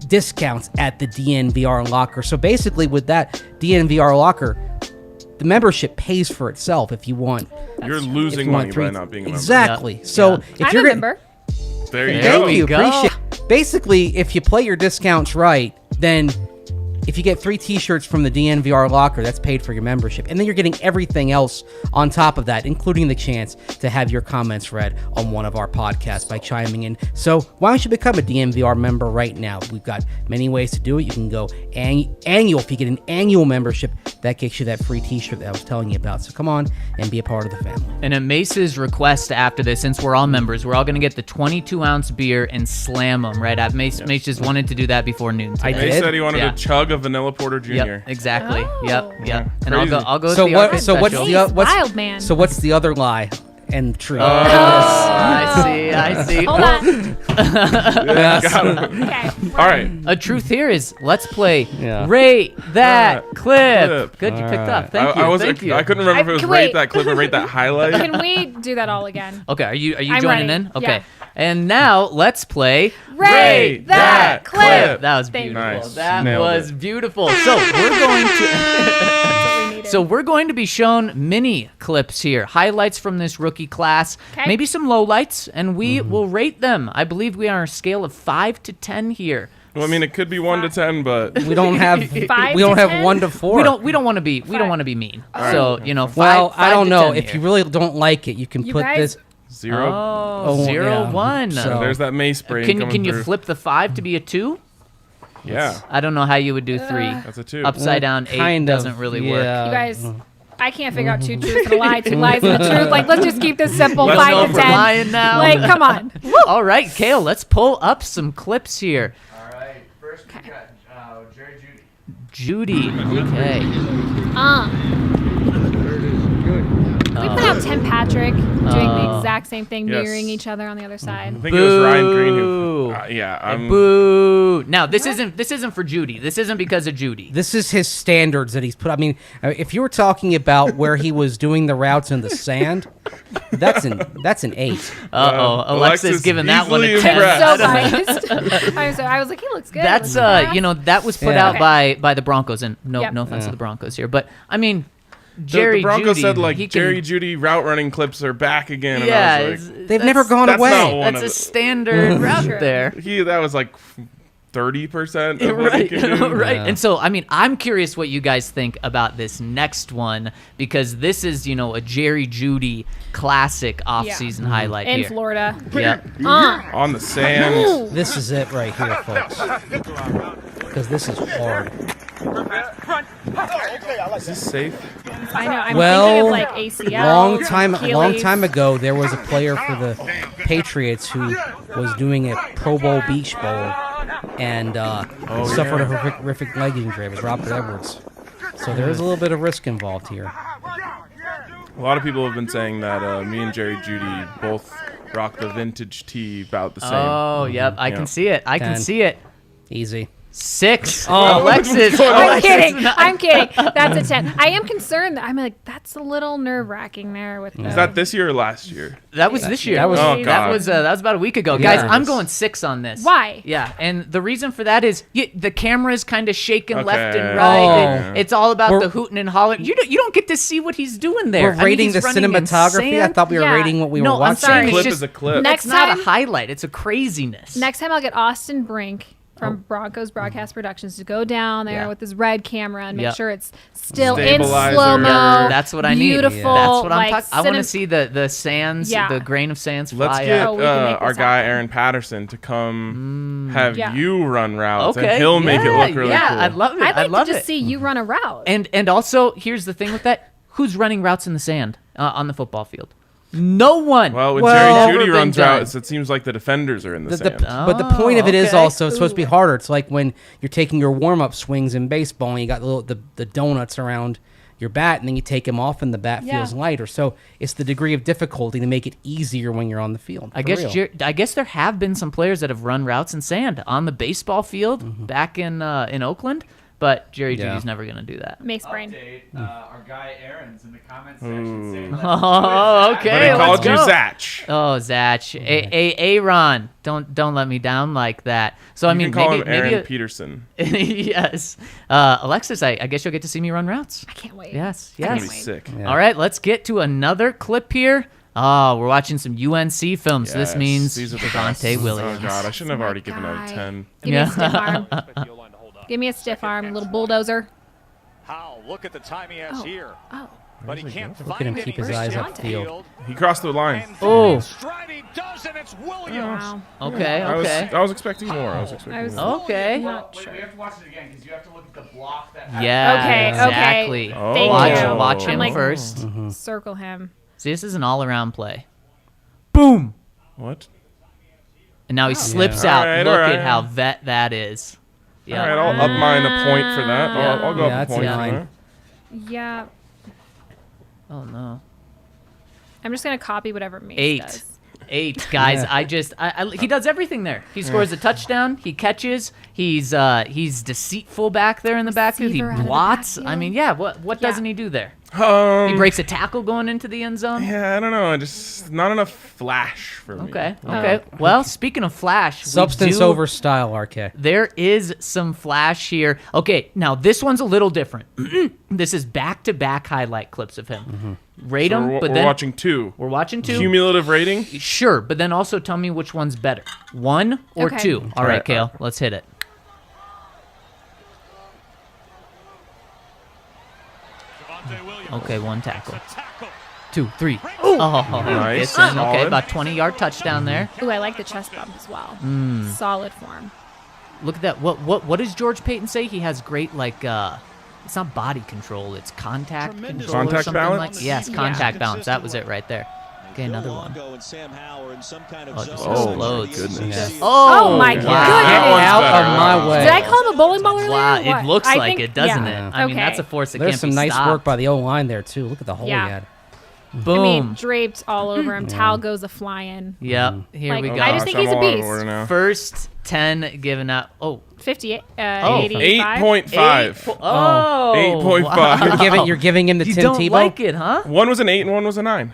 discounts at the DNVR Locker. So basically with that DNVR Locker, the membership pays for itself if you want. You're if losing you want money three- by not being a member. Exactly. Yeah. So Yeah. if I'm you're a gonna- member. There you There go. we Thank you. go. Appreciate it. Basically, if you play your discounts right, then if you get 3 T-shirts from the DNVR Locker, that's paid for your membership. And then you're getting everything else on top of that, including the chance to have your comments read on one of our podcasts by chiming in. So why don't you become a DNVR member right now? We've got many ways to do it. You can go annual. If you get an annual membership, that gets you that free T-shirt that I was telling you about. So come on and be a part of the family. And at Mace's request after this, since we're all members, we're all going to get the 22-ounce beer and slam them right at Mace. Mace just wanted to do that before noon today. Mace said he wanted to chug a vanilla porter Jr. Yep, exactly. Oh. Yep. And Crazy. I'll go So to the what? Arcade So what's special. the Wild man. So what's the other lie and truth? I see. Hold on. Got him. Okay. All right. A truth here is let's play Yeah. Rate That Clip. Clip. Good, you picked All up. Thank you. Thank you. I couldn't remember if it was Can rate wait. that clip or rate that highlight. Can we do that all again? Okay, are you I'm joining ready. in? Okay. Yeah. And now let's play Rate That Clip. That was Thank you. beautiful. Nice. That Nailed was it. beautiful. So we're going to That's what we needed. So we're going to be shown mini clips here, highlights from this rookie class, 'Kay. maybe some lowlights, and we will rate them. I believe we are on a scale of 5 to 10 here. Well, I mean, it could be 1 to 10, but We don't have 5 we don't to have 10? 1 to 4. We don't want to be mean. So, you know, 5 Well, I don't to know. 10 If here. you really don't like it, you can You put guys- this. 0. Oh, 0, yeah. 1. So- There's that Mace brain Can coming you through. flip the 5 to be a 2? Yeah, I don't know how you would do 3. that's a 2. Upside down 8 Kind of, doesn't really work. yeah. You guys, I can't figure out 2 truths and a lie, 2 lies and a truth. Like, let's just keep this simple. Let's 5 go to for 10. lying now. Like, come on. Woo. All right, Kale, let's pull up some clips here. All right. First we got Jerry Judy. Judy. Okay. We put out Tim Patrick doing the Oh. exact same thing, Yes. mirroring each other on the other side. I think it was Ryan Green who. Boo. Yeah, I'm. Boo. Now, this isn't for Judy. This isn't because of Judy. This is his standards that he's put. I mean, if you were talking about where he was doing the routes in the sand, that's an 8. Uh-oh. Alexis Alexis giving that one a easily 10. impressed. So biased. I was like, he looks good. That's Looks fast. that was put Yeah. out by the Broncos, and no Yep. offense to the Broncos here, but I mean, The Jerry Broncos Judy, said like he can- Jerry Judy route running clips are back again. Yeah, and I was like, it's- They've never gone that's away. not one That's of a the- standard route Sure. there. that was like 30% of what he Right, can do. right. Yeah. And so, I mean, I'm curious what you guys think about this next one because this is, you know, a Jerry Judy classic off-season highlight in here. Florida. Yep. On the sand. This is it right here, folks. Because this is hard. Is this safe? I know. I'm Well, thinking of like ACL. long time Achilles. ago, there was a player for the Patriots who was doing a Pro Bowl beach bowl and suffered a horrific leg injury. It was Robert Edwards. So there is a little bit of risk involved here. A lot of people have been saying that me and Jerry Judy both rock the vintage tee about the same. Oh, yep. I Yeah. can see it. I can 10. see it. Easy. 6. Oh. Alexis. I'm kidding. I'm kidding. That's a 10. I am concerned. I'm like, that's a little nerve wracking there with Is that this year or last year? That was this year. That was- Oh, that God. was about a week ago, Yeah. guys. I'm going 6 on this. Why? Yeah, and the reason for that is the camera's kind of shaking left and Okay. right. Oh. It's all about We're- the hooting and hollering. You don't get to see what he's doing there. We're I mean, rating he's the running in cinematography. I sand. thought we were Yeah. rating what we No, were I'm watching. saying Clip it's just is a clip. Next It's not time- a highlight. It's a craziness. Next time I'll get Austin Brink from Broncos Broadcast Productions to go down there Yeah. with his red camera and make Yep. sure it's still in Stabilizer. slow mo. Yeah, that's what I need. Beautiful. That's what I'm like, talking. I want to cinem- see the sands, Yeah. the grain of sands Let's fly get up. Oh, we can make our this guy happen. Aaron Patterson to come have Yeah. you run routes, Okay, and he'll make it look really yeah, cool. I love it. I'd I like love to just it. see you run a route. And also, here's the thing with that: who's running routes in the sand on the football field? No one. Well, when Well- Jerry Judy Never runs been done. routes, it seems like the defenders are in the The- sand. but the point of it is okay. also it's supposed to be harder. It's like when you're taking your warm-up swings in baseball and you got the donuts around your bat and then you take them off and the bat Yeah. feels lighter. So it's the degree of difficulty to make it easier when you're on the field. I for guess real. I guess there have been some players that have run routes in sand on the baseball field Mm-hmm. back in Oakland, but Jerry Yeah. Judy's never gonna do that. Mace brain. Update, our guy Aaron's in the comment section saying, Oh, But he okay. called let's you go. Zach. Oh, Zach, Aaron, don't let me down like that. So I You mean, can call maybe him Aaron maybe Peterson. yes, Alexis, I guess you'll get to see me run routes. I can't wait. Yes, I can't That'd yes. be wait. sick. Yeah. All right, let's get to another clip here. Oh, we're watching some UNC films. This Yes, means these are the Javonte best. Williams. Oh god, I shouldn't have My already given out a guy. 10. Give me a stiff arm. Give me a stiff arm, little bulldozer. How? Look at the time he has here. Oh. But he can't Look at him find keep any his eyes Christian upfield. He crossed the line. And Oh. stride he does, and it's Williams. Wow. Okay, I okay. was expecting more. I was expecting more. Okay. Not Wait, sure. we have to watch it again because you have to look at the block that. Yeah, Okay, exactly. okay. Oh. Thank Watch, you. watch him I'm like, first. circle him. See, this is an all-around play. Boom! What? And now he slips Yeah. out. All right, Look all right. at how vet that is. All Yeah. right, I'll up mine a point for that. I'll go Yeah, up a that's point a for 9. that. Yeah. Oh no. I'm just gonna copy whatever Mace 8. does. 8, guys. Yeah. He does everything there. He scores a touchdown. He catches. He's deceitful back there in the backfield. He Receiver out of the blots. I backfield. mean, yeah. What Yeah. doesn't he do there? He breaks a tackle going into the end zone. Yeah, I don't know. Just not enough flash for me. Okay. Okay. Well, speaking of flash, we Substance do- over style, RK. There is some flash here. Okay, now this one's a little different. This is back-to-back highlight clips of him. Rate So them, we're, but we're then watching two. we're watching two. Cumulative rating? Sure, but then also tell me which one's better, 1 or Okay. 2. All right, Alright, Kale, let's hit it. Javonte Williams. Okay, 1 tackle. Tackle. 2, 3. Oh, Nice. gets in. Okay, Solid. about 20-yard touchdown there. Ooh, I like the chest bump as well. Solid form. Look at that. What does George Payton say? He has great it's not body control, it's contact control or Contact something balance? like. Yes, Yeah. contact balance. That was it right there. Okay, another one. And Sam Howard in some kind of Oh, just zone. explodes. goodness. Oh my wow. goodness. That Get one's out better. of my way. Did I call him a bowling ball earlier? Wow, it What? looks I like think- it, doesn't yeah. it? I mean, Okay. that's a force that There's can't some be nice stopped. work by the O-line there, too. Look at the hole Yeah. he had. Boom. I mean, draped all over him. Towel goes a flying. Yep, here Like, we go. I just think I'm he's a all out of beast. order now. First 10 given out. Oh, 58, Oh. 85. 8.5. Oh, 8.5. wow. You're giving him the You Tim don't Tebow? like it, huh? One was an 8 and one was a 9.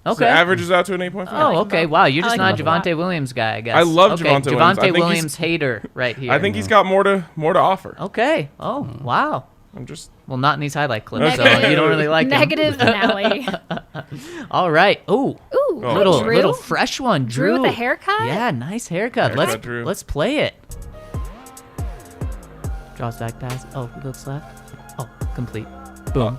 So Okay. it averages out to an 8.5. Oh, okay. Wow, you're just I not like a him a lot. Javonte Williams guy, I guess. I love okay. Javonte Williams. I think he's- Williams hater right here. I think he's got more to offer. Okay. Oh, wow. I'm just Well, not in these highlight clips, so Okay. you don't really like him. Negative finale. All right. Ooh, Ooh, Oh, little Drew? little fresh one, Drew with a haircut? Yeah, nice haircut. Haircut, Drew. Let's play it. Draws back pass. Oh, looks left. Oh, complete. Boom.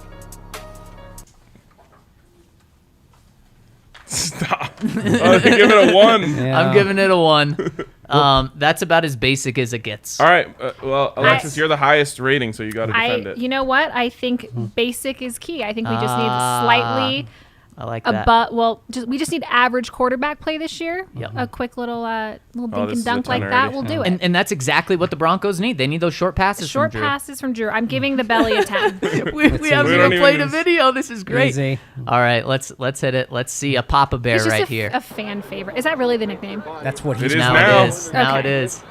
stop. Give it a 1. Yeah. I'm giving it a 1. That's about as basic as it gets. All right. Well, Alexis, you're the highest rating, so you got to defend it. You know what? I think basic is key. I think we just need slightly I like that. we just need average quarterback play this year. Yep. A quick little dink this and is a dunk 10 like that already. will do it. And that's exactly what the Broncos need. They need those short passes Short from Drew. passes from Drew. I'm giving the belly a 10. we haven't We even don't played even- a video. This is great. Easy. All right, let's hit it. Let's see a Papa Bear He's just right here. a fan favorite. Is that really the nickname? That's what It he's is Now now. it is. Now it Okay. is.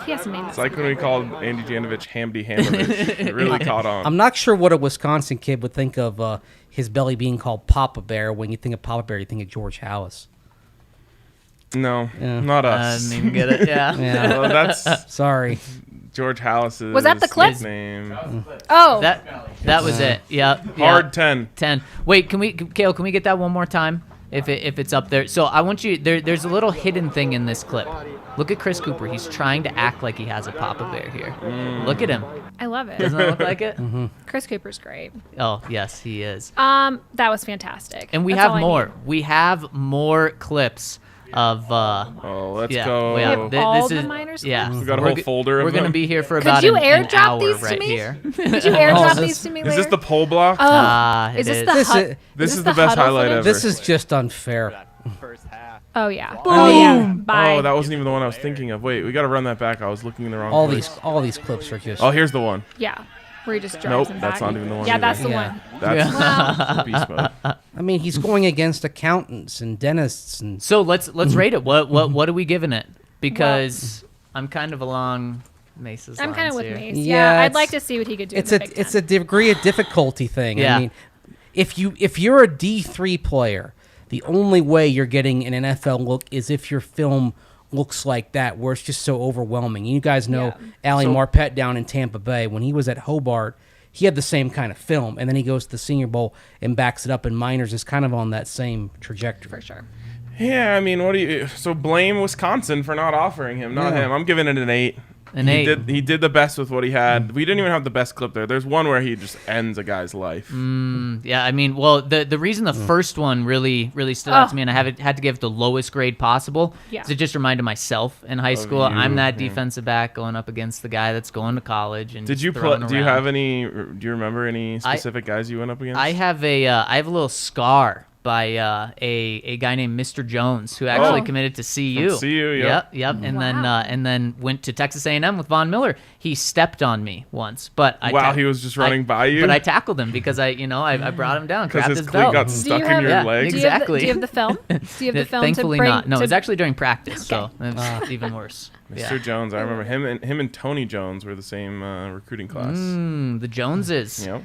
He has a name. It's like when we called Andy Janovich Hamdy Hamovich. It really caught on. I'm not sure what a Wisconsin kid would think of his belly being called Papa Bear. When you think of Papa Bear, you think of George Hallis. No, Yeah. not I us. didn't even get it. Yeah. Yeah. Well, that's Sorry. George Hallis's Was that the clip? name. Oh, That was it. Yeah. Hard 10. 10. Wait, Kale, can we get that one more time? If it's up there. So I want you there's a little hidden thing in this clip. Look at Chris Cooper. He's trying to act like he has a Papa Bear here. Look at him. I love it. Doesn't that look like it? Chris Cooper's great. Oh, yes, he is. That was fantastic. And we That's all have I more. need. We have more clips of Oh, let's yeah. go. We have, all this the is, Meinerz yeah. clips? We got a We're whole go- folder of We're gonna them? be here for about you an airdrop hour these to right me? here. Did you airdrop this- these to me Is later? this the poll block? Ah, is it this is. the This hut- is- This is this the best huddle highlight footage? ever. This is just unfair. First half. Oh yeah. Oh yeah. Bye. Oh, that wasn't even the one I was thinking of. Wait, we got to run that back. I was looking in the wrong All place. these clips are just. Oh, here's the one. Yeah. Where he just drives Nope, him that's back. not even the one Yeah, either. that's the Yeah. one. That's Wow. beast mode. I mean, he's going against accountants and dentists and. So let's rate it. What are we giving it? Because I'm kind of along Mace's I'm kind of lines with here. Mace. Yeah, Yeah, I'd it's- like to see what he could do. It's in the Big it's Ten. a degree of difficulty thing. Yeah. I mean, if you're a D3 player, the only way you're getting an NFL look is if your film looks like that, where it's just so overwhelming. You guys know Ali Marpet down in Tampa Bay, when he was at Hobart, he had the same kind of film, and then he goes to the Senior Bowl and backs it up, and Meinerz is kind of on that same trajectory. for sure. Yeah, I mean, what do you? So blame Wisconsin for not offering him, not Yeah. him. I'm giving it an 8. He did the best with what he had. We didn't even have the best clip there. There's one where he just ends a guy's life. Yeah, I mean, well, the reason the first one really stood out to me, and I had to give it the lowest grade possible, is it just reminded myself in high school, I'm that defensive back going up against the guy that's going to college. And did you do you remember any specific guys you went up against? I have a little scar by a guy named Mr. Jones who actually committed to CU. From CU, yep. Yep. And then went to Texas A&M with Von Miller. He stepped on me once, but he was just running by you. But I tackled him because I brought him down, grabbed his cleat belt. got stuck in your leg. Exactly. Do you have the film? Do you have the film? Thankfully to bring, not. No, to... it was actually during practice, so it's even worse. Mr. Jones, I remember him and Tony Jones were the same recruiting class. The Joneses. Yep.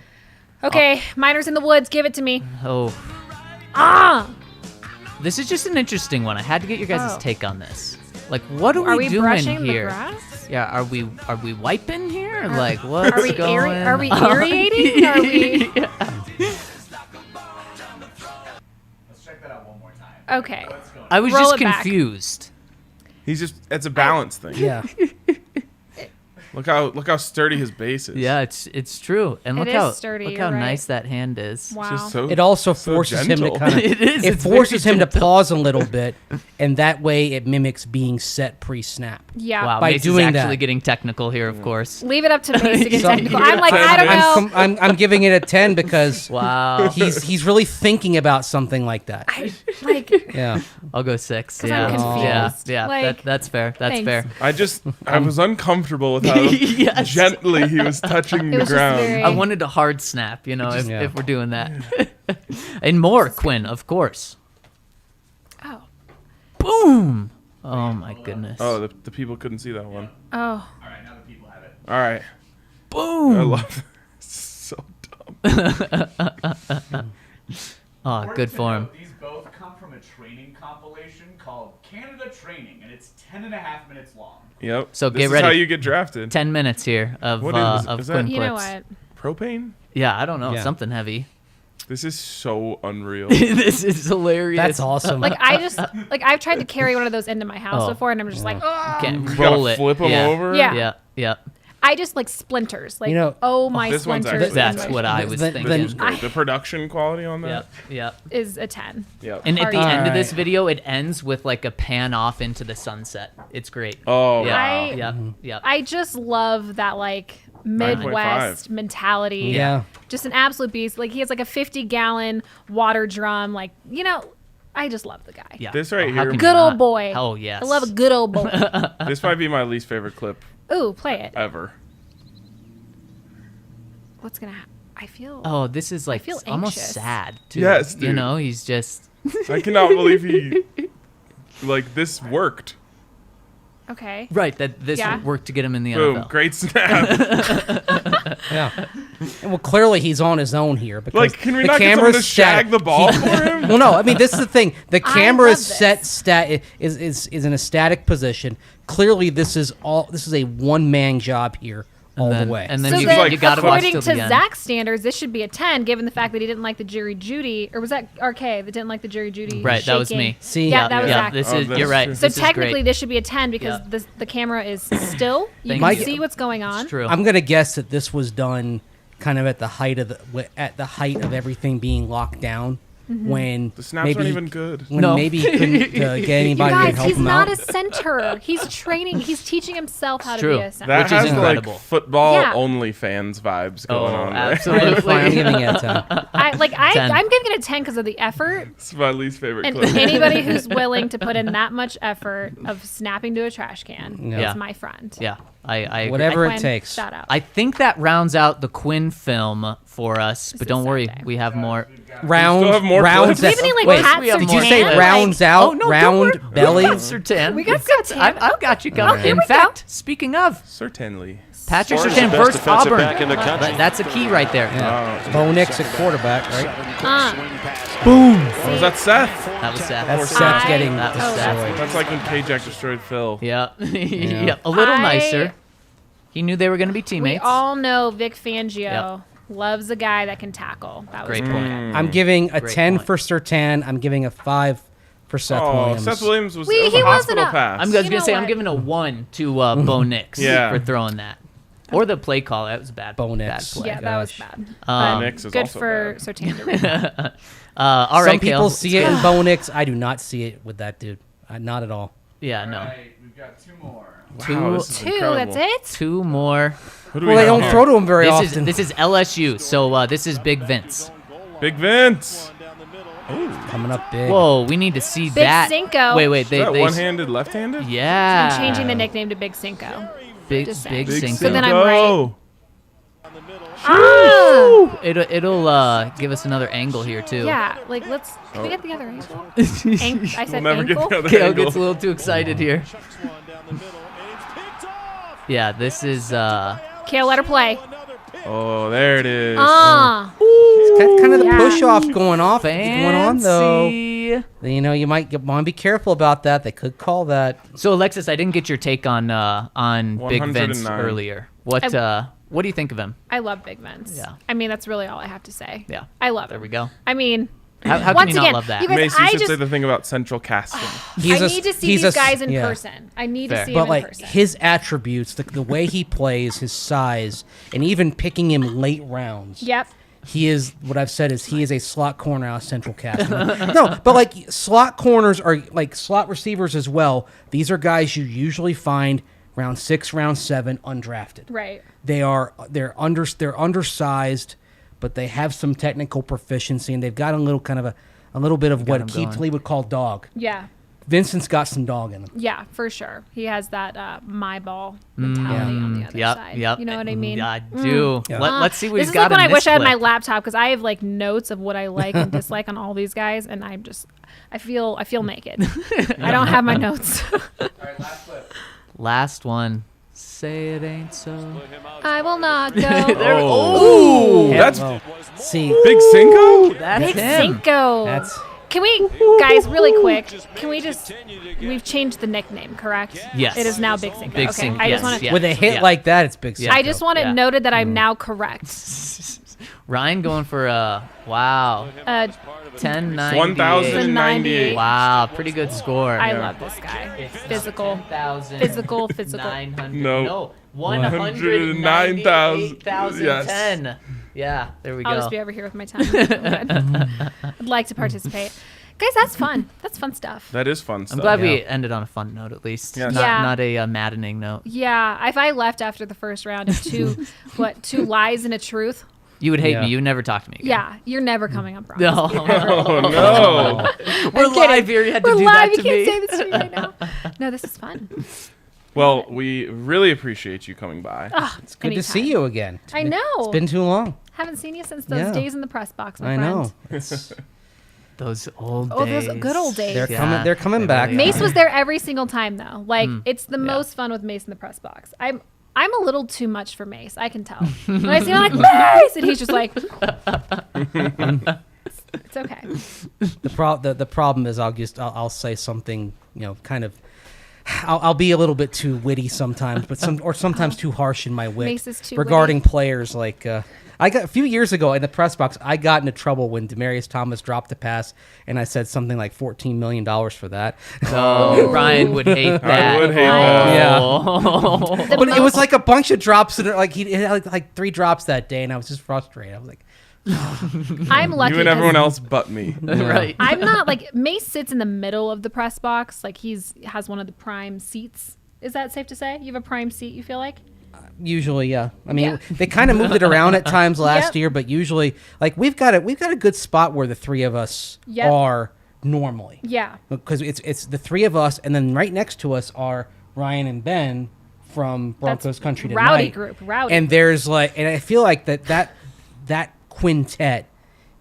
Okay, Meinerz in the woods. Give it to me. Oh. This is just an interesting one. I had to get your guys' take on this. Like, what are we doing brushing here? The grass? Yeah, are we wiping here? Like, what's going on? Are we aerating? Are we? Let's check that out one more time. Okay. I was Roll just it back. confused. It's a balance thing. Yeah. Look how sturdy his base is. Yeah, it's true. And look It how is sturdy, look you're how right. nice that hand is. Wow. Just so, It also so forces him to gentle. kind of. It is. It It's forces very him to gentle. pause a little bit, and that way it mimics being set pre-snap. Yeah. Wow, By Mace doing is actually that. getting technical here, of course. Leave it up to me to get So- technical. I'm like, I don't know. I'm giving it a 10 because Wow. he's really thinking about something like that. Like, Yeah. I'll go 6. 'Cause Yeah. I'm confused. Yeah. Like, That's fair. That's thanks. fair. I was uncomfortable with how Yes. gently he was touching It the was just ground. very- I wanted a hard snap, if, Yeah. if we're doing that. And more, Quinn, of course. oh. Boom! Oh my goodness. Oh, the people couldn't see that one. Oh. All right, now the people have it. All right. Boom! I love this. So dumb. Oh, good for him. These both come from a training compilation called Canada Training, and it's 10.5 minutes long. Yep. So this get is ready. how you get drafted. 10 minutes here of What is Quinn that? You know clips. what? Propane? Yeah, I don't know. Yeah. Something heavy. This is so unreal. This is hilarious. That's awesome. Like I've tried to carry one of those into my house before, and I'm just like, oh. Can't You roll gotta it. flip them yeah. over? Yeah. Yeah. I just like splinters. Like, You know- oh my This one's splinters. actually- That's what I was The- thinking. This is great. The production quality on that? Yep. is a 10. Yep. And at the Alright. end of this video, it ends with like a pan off into the sunset. It's great. Oh, yeah. wow. Yep. I just love that like 9.5. Midwest mentality. Yeah. Just an absolute beast. Like he has like a 50-gallon water drum. Like, I just love the guy. Yeah. This right How here- can you Good old not? boy. Oh, yes. I love a good old boy. This might be my least favorite clip Ooh, play it. ever. What's gonna happen? I feel. Oh, this is like feel almost anxious. sad, too. Yes, dude. He's just... I cannot believe this worked. Okay. Right, that this Yeah. worked to get him in the Boom. NFL. Great snap. Yeah. And well, clearly he's on his own here because Like, can we the not get someone camera's to shag set- the ball for him? Well, no. I mean, this is the thing. The I camera love is this. set is in a static position. Clearly, this is a one-man job here all the way. And then So you, then, like you got to watch according till to the end. Zach standards, this should be a 10, given the fact that he didn't like the Jerry Judy, or was that RK that didn't like the Jerry Judy? Right, that was shaking? me. See? Yeah, that was yeah, Zach. this Oh, is. that's You're right. true. So This is technically, great. this should be a 10 because Yeah. the camera is still. You Thank can you. see what's going on. It's true. I'm gonna guess that this was done kind of at the height of everything being locked down. Mm-hmm. When The snaps maybe aren't even good. when No. maybe he couldn't get anybody to Guys, help he's him not out. a center. He's training. He's teaching himself how to true. be a center. That Which is has incredible. like football Yeah. only fans vibes Oh, going on there. absolutely. Fine, I'm giving it a 10. Ten. I'm giving it a 10 because of the effort. It's my least favorite And clip. anybody who's willing to put in that much effort of snapping to a trash can Yeah. is my friend. Yeah, I agree. Whatever Quinn, it takes. Shout out. I think that rounds out the Quinn film for us, but is don't worry, Saturday. we have more. Round, have more rounds. clips? Do we have any, like, Wait, Pat we have did more you say clips. rounds out? don't round worry. belly? Surtain. We got Surtain. I've got you covered. here In we go. fact, speaking of, Certainly. Patrick Florida's Surtain the best versus defensive Auburn. back in the country. That's a key right there. Bo Nix at quarterback, right? Oh, was that Seth? That was Seth. That's Or Seth I- getting That was destroyed. That's like when K-Jack destroyed Phil. Yeah. Yeah. A little I- nicer. He knew they were going to be We teammates. all know Vic Fangio Yep. loves a guy that can tackle. That was Great the point. point. I'm giving a Great 10 point. for Surtain. I'm giving a 5 for for Seth Oh, Williams. Seth Williams was, He it was a wasn't hospital a- pass. I'm You going know to say I'm what? giving a 1 to Bo Nix Yeah. for throwing that. Or the play call. That was a bad, Bo bad Nix. play. Yeah, that was gosh. bad. Bo But Nix is good also for bad. Surtain to read. All right, Some people Kale. see it in Bo Nix. I do not see it with that dude. Not at all. Yeah, no. All right, we've got 2 more. Wow, this is 2, incredible. that's it? 2 more. Who do Well, we they have don't here? throw to him very This often. is LSU, so this is Big Vince. Big Vince. Coming up big. Whoa, we need to see Big that. Cinco. Wait, Is that one-handed, left-handed? Yeah. I'm changing the nickname to Big Cinco. Big, Just big saying. Big Cinco. So then I'm Cinco. Ah! It'll give us another angle here too. Yeah, like can we get the other ankle? I said We'll never ankle. get the other Kale angle. gets a little too excited here. Yeah, this is Kale, let her play. Oh, there it is. Kind of the Yeah. push-off going on though. fancy. You know, you might want to be careful about that. They could call that. So Alexis, I didn't get your take on Big Vince 109. earlier. What do you think of him? I love Big Vince. Yeah. I mean, that's really all I have to say. Yeah. I love There him. we go. I mean, How can once you not again, love that? you guys, Mace, you I should just say the thing about central casting. I need to see he's these a- guys in yeah. person. I need to Fair. see But them in like person. his attributes, the way he plays, his size, and even picking him late rounds. Yep. He is what I've said is he is a slot corner out of central casting. No, but like slot corners are like slot receivers as well. These are guys you usually find round 6, round 7, undrafted. Right. They're undersized, but they have some technical proficiency and they've got a little bit of what him Keith going. Lee would call dog. Yeah. Vincent's got some dog in him. Yeah, for sure. He has that my ball mentality on the other side. Yep. You know what I mean? Yeah, I do. Yeah. Let's see what This he's is got like when in I this wish I had my clip. laptop because I have like notes of what I like and dislike on all these guys, and I feel naked. I don't have my notes. All right, last clip. Last one. Say it ain't so. I will not go. Oh, Yeah, that's well, see, Big Cinco? That's Big him. Cinco. that's Can we, guys, really quick? Can we we've changed the nickname, correct? Yes. It is now Big Cinco. Big okay. Cinco, I just yes, want to. yeah. with a hit Yeah. like that, it's big. Yeah. I just want it Yeah. noted that I'm now correct. Ryan going for wow. 1098. 1,098. Wow, pretty good score. I love this guy. Physical. 10,000. Physical. 900. No. 198,010. Yeah, there we I'll go. just be over here with my tongue. I'm good. I'd like to participate. Guys, that's fun. That's fun stuff. That is fun stuff. I'm glad we ended on a fun note at least. Yes. Not, Yeah. not a maddening note. Yeah, if I left after the first round of two lies and a truth, You would hate Yeah. me. You would never talk to me again. yeah, you're never coming on Broncos. No. Oh, no. We're live here. You had to We're do live. that You to can't me. say this to me right now. No, this is fun. Well, we really appreciate you coming by. It's good to see you again. I know. It's been too long. Haven't seen you since those Yeah. days in the press box, my I friend. know. It's, Those old Oh, days. those good old days. they're Yeah, coming. They're coming they back. really Mace was there every single time, though. Like, it's the Yeah. most fun with Mace in the press box. I'm a little too much for Mace. I can tell. When I see him, I'm like, Mace! And he's just like, it's okay. The problem is I'll say something, kind of. I'll be a little bit too witty sometimes, but sometimes too harsh in my wit Mace is too regarding witty. players. Like I got a few years ago in the press box, I got into trouble when Demaryius Thomas dropped the pass, and I said something like $14 million for that. Oh, Ryan would hate that. I would hate that. Yeah. Oh. The But it was most- like a bunch of drops, and like he had like 3 drops that day, and I was just frustrated. I was like, I'm lucky. You and 'cause everyone else but me. Right. I'm not like Mace sits in the middle of the press box. Like has one of the prime seats. Is that safe to say? You have a prime seat, you feel like? usually, yeah. I mean, Yeah. they kind of moved it around at times last Yep. year, but usually, like we've got a good spot where the 3 of us Yep. are normally. Yeah. Because it's the 3 of us, and then right next to us are Ryan and Ben from Broncos Country tonight. Rowdy group. Rowdy. And there's and I feel like that quintet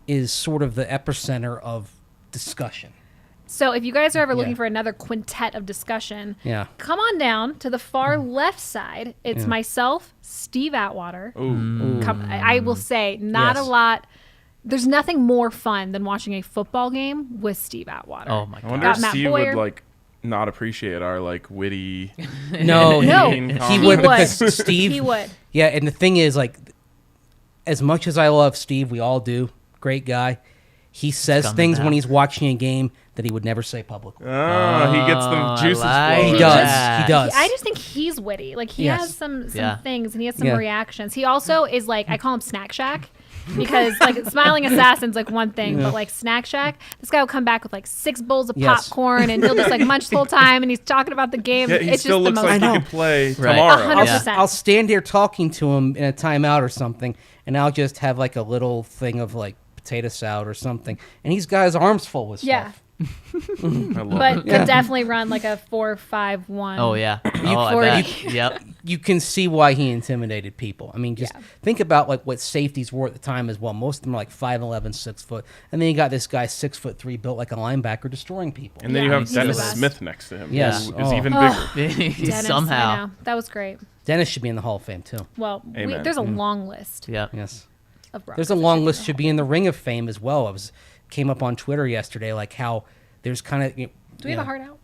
is sort of the epicenter of discussion. So if you guys are ever looking Yeah. for another quintet of discussion, Yeah. come on down to the far left side. It's myself, Steve Atwater. Ooh. I will say, not Yes. a lot. There's nothing more fun than watching a football game with Steve Atwater. Oh my I god. wonder Got if Matt Steve Boyer. would not appreciate our witty. No, No. mean he comments. would He would. because Steve. He would. Yeah, and the thing is, as much as I love Steve, we all do, great guy. he says coming things back. when he's watching a game that he would never say publicly. Oh, he gets the juices flowing. He does. I just think he's witty. Like he Yes. has some Yeah. things and he has some Yeah. reactions. He also is like, I call him Snack Shack. Because like Smiling Assassin's like one thing, but like Snack Shack, this guy will come back with like 6 bowls of Yes. popcorn and he'll just like munch the whole time and he's talking about the game. Yeah, he it's still just looks the most like he fun. could play Right. tomorrow. 100%. I'll stand here talking to him in a timeout or something, and I'll just have like a little thing of like potato salad or something, and he's got his arms full with Yeah. stuff. I love But it. could definitely run like a 4-5-1. Oh yeah. I for bet. Yep. You can see why he intimidated people. I mean, just think about like what safeties were at the time as well. Most of them are like 5'11", 6 foot, and then you got this guy 6'3", built like a linebacker, destroying people. And then Yeah, you have he's the Dennis best. Smith next to him. Yes. Who is Oh. even Oh. bigger. Dennis, Somehow. I know. That was great. Dennis should be in the Hall of Fame too. Well, Amen. there's a long list Yep. Yes. of Broncos. There's a long list should be in the Ring of Fame as well. Came up on Twitter yesterday, like how there's kind of. Do we have a heart out?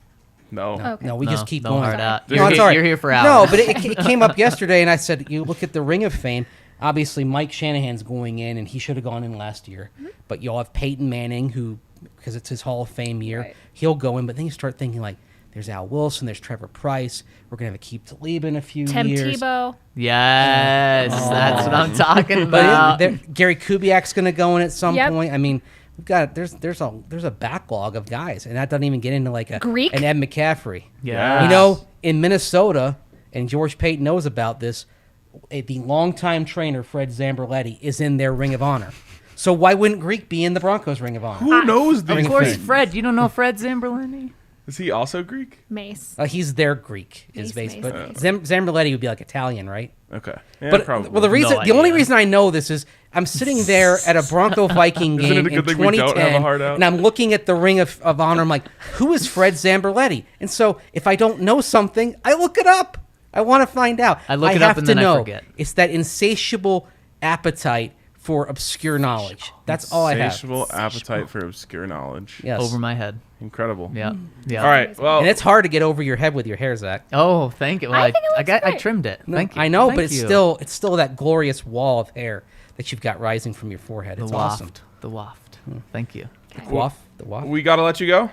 No. Okay. No, we just keep no going. hard out. No, You're, it's here, all right. you're here for No, hours. but it came up yesterday, and I said, you look at the Ring of Fame. Obviously, Mike Shanahan's going in, and he should have gone in last year. But you'll have Peyton Manning, who, because it's his Hall of Fame year, Right. he'll go in. But then you start thinking, like, there's Al Wilson, there's Trevor Price. We're going to have Aqib Talib in a few Tim years. Tebow. Yes, that's what I'm talking But about. Gary Kubiak's going to go in at some Yep. point. I mean, we've got there's a backlog of guys, and that doesn't even get into like Greek? an Ed McCaffrey. Yeah. You know, in Minnesota, and George Payton knows about this. The longtime trainer Fred Zamberletti is in their Ring of Honor. So why wouldn't Greek be in the Broncos Ring of Honor? Who knows these Of course, things? Fred. You don't know Fred Zamberletti? Is he also Greek? Mace. He's their Greek is Mace, based, but Mace. Zamberletti would be like Italian, right? Okay. Yeah, But probably. well, the only idea. reason I know this is I'm sitting there at a Bronco Viking Isn't it game a good in thing we don't have a 2010, heart out? and I'm looking at the Ring of Honor. I'm like, who is Fred Zamberletti? And so if I don't know something, I look it up. I want to find out. I look it up have and to then I know. forget. It's that insatiable appetite for obscure knowledge. That's all I have. Insatiable appetite for obscure knowledge. Yes. Over my head. Incredible. Yeah. Yeah. All right. Well, And it's hard to get over your head with your hair, Zach. Oh, thank you. Well, I think it looks I great. trimmed it. Thank you. I know, Thank but you. it's still that glorious wall of hair that you've got rising from your forehead. the It's waft. awesome. The waft. Thank you. The waft. The waft. we got to let you go.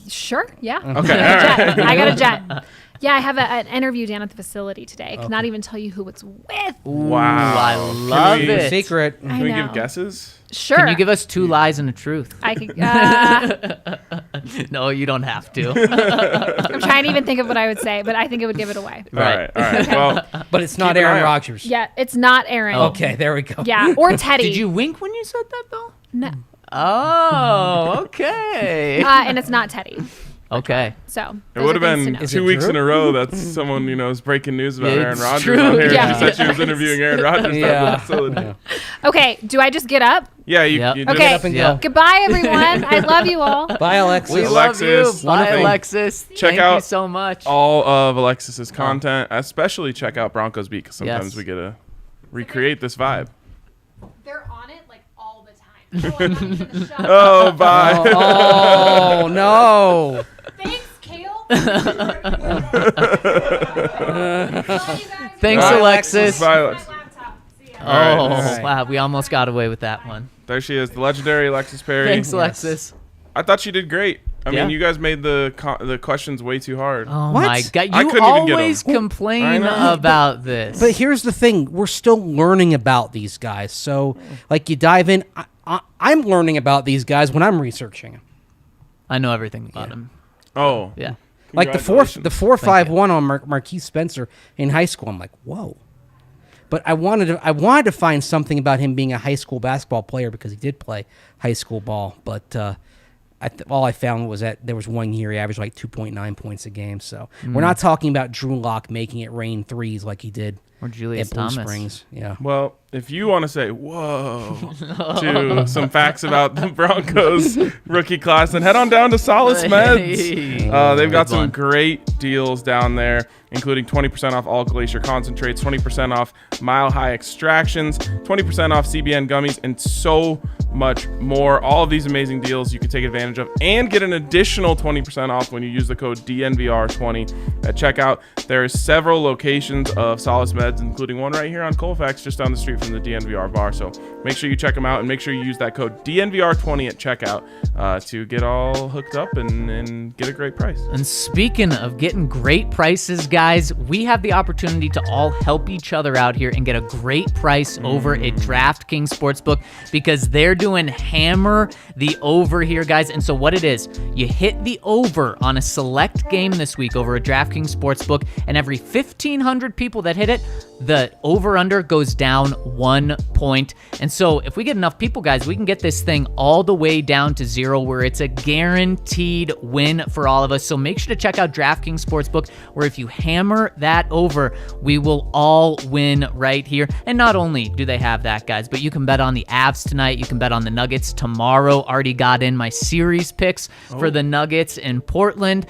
Sure. Yeah. Okay. I got a jet. Yeah, I have an interview down at the facility today. I cannot even tell you who it's with. Wow. I Can love we- it. Secret. I Can we know. give guesses? Sure. Can you give us 2 lies and a truth? I could. No, you don't have to. I'm trying to even think of what I would say, but I think it would give it away. Right. All right. Well, But it's not Keep an eye Aaron out. Rodgers. Yeah, it's not Aaron. Okay, there we go. Yeah, or Teddy. Did you wink when you said that though? No. Oh, okay. And it's not Teddy. Okay. So it those would are have things to been know. Is 2 it weeks Drew? in a row that someone, is breaking news about Aaron It's Rodgers true. on here. Yeah. She said she was interviewing Aaron Rodgers. Yeah. Yeah. Okay, do I just get up? Yeah, you, Yep. you Okay. just up and Yeah. go. Goodbye, everyone. I love you all. Bye, Alexis. We love you. Alexis, Bye, wonderful. Alexis. Check Thank out you so much. all of Alexis's content, especially check out Broncos Beat, because sometimes Yes. we get to recreate this vibe. They're on it like all the time. Oh, I'm not even gonna shut up. Oh, bye. Oh, no. Thanks, Kale. Thanks, Bye, Alexis. Bye, Alexis. Oh, All right. wow. We almost got away with that one. There she is, the legendary Alexis Perry. Thanks, Alexis. I thought she did great. I Yeah. mean, you guys made the questions way too hard. Oh, What? my God. I You couldn't even get always 'em. I complain know. about this. But here's the thing. We're still learning about these guys. So, like, you dive in. I'm learning about these guys when I'm researching them. I know everything about him. Oh, Yeah. Like the congratulations. 4.51 on Marquise Spencer in high school. I'm like, whoa. But I wanted to find something about him being a high school basketball player because he did play high school ball. But all I found was that there was 1 year he averaged like 2.9 points a game. So we're not talking about Drew Lock making it rain threes like he did Or Julius at Blue Thomas. Springs. Yeah. Well, if you want to say whoa to some facts about the Broncos rookie class, then head on down to Solace Meds. Hey. They've got Good some one. great deals down there, including 20% off all Glacier concentrates, 20% off Mile High extractions, 20% off CBN gummies, and so much more. All of these amazing deals you can take advantage of and get an additional 20% off when you use the code DNVR20 at checkout. There are several locations of Solace Meds beds, including one right here on Colfax, just down the street from the DNVR bar. So make sure you check them out, and make sure you use that code DNVR20 at checkout to get all hooked up and get a great price. And speaking of getting great prices, guys, we have the opportunity to all help each other out here and get a great price over at DraftKings Sportsbook, because they're doing Hammer the Over here, guys. And so what it is, you hit the over on a select game this week over at DraftKings Sportsbook, and every 1,500 people that hit it, the over-under goes down 1 point. And so if we get enough people, guys, we can get this thing all the way down to 0, where it's a guaranteed win for all of us. So make sure to check out DraftKings Sportsbook, where if you hammer that over, we will all win right here. And not only do they have that, guys, but you can bet on the Avs tonight. You can bet on the Nuggets tomorrow. Already got in my series picks for the Nuggets in Portland,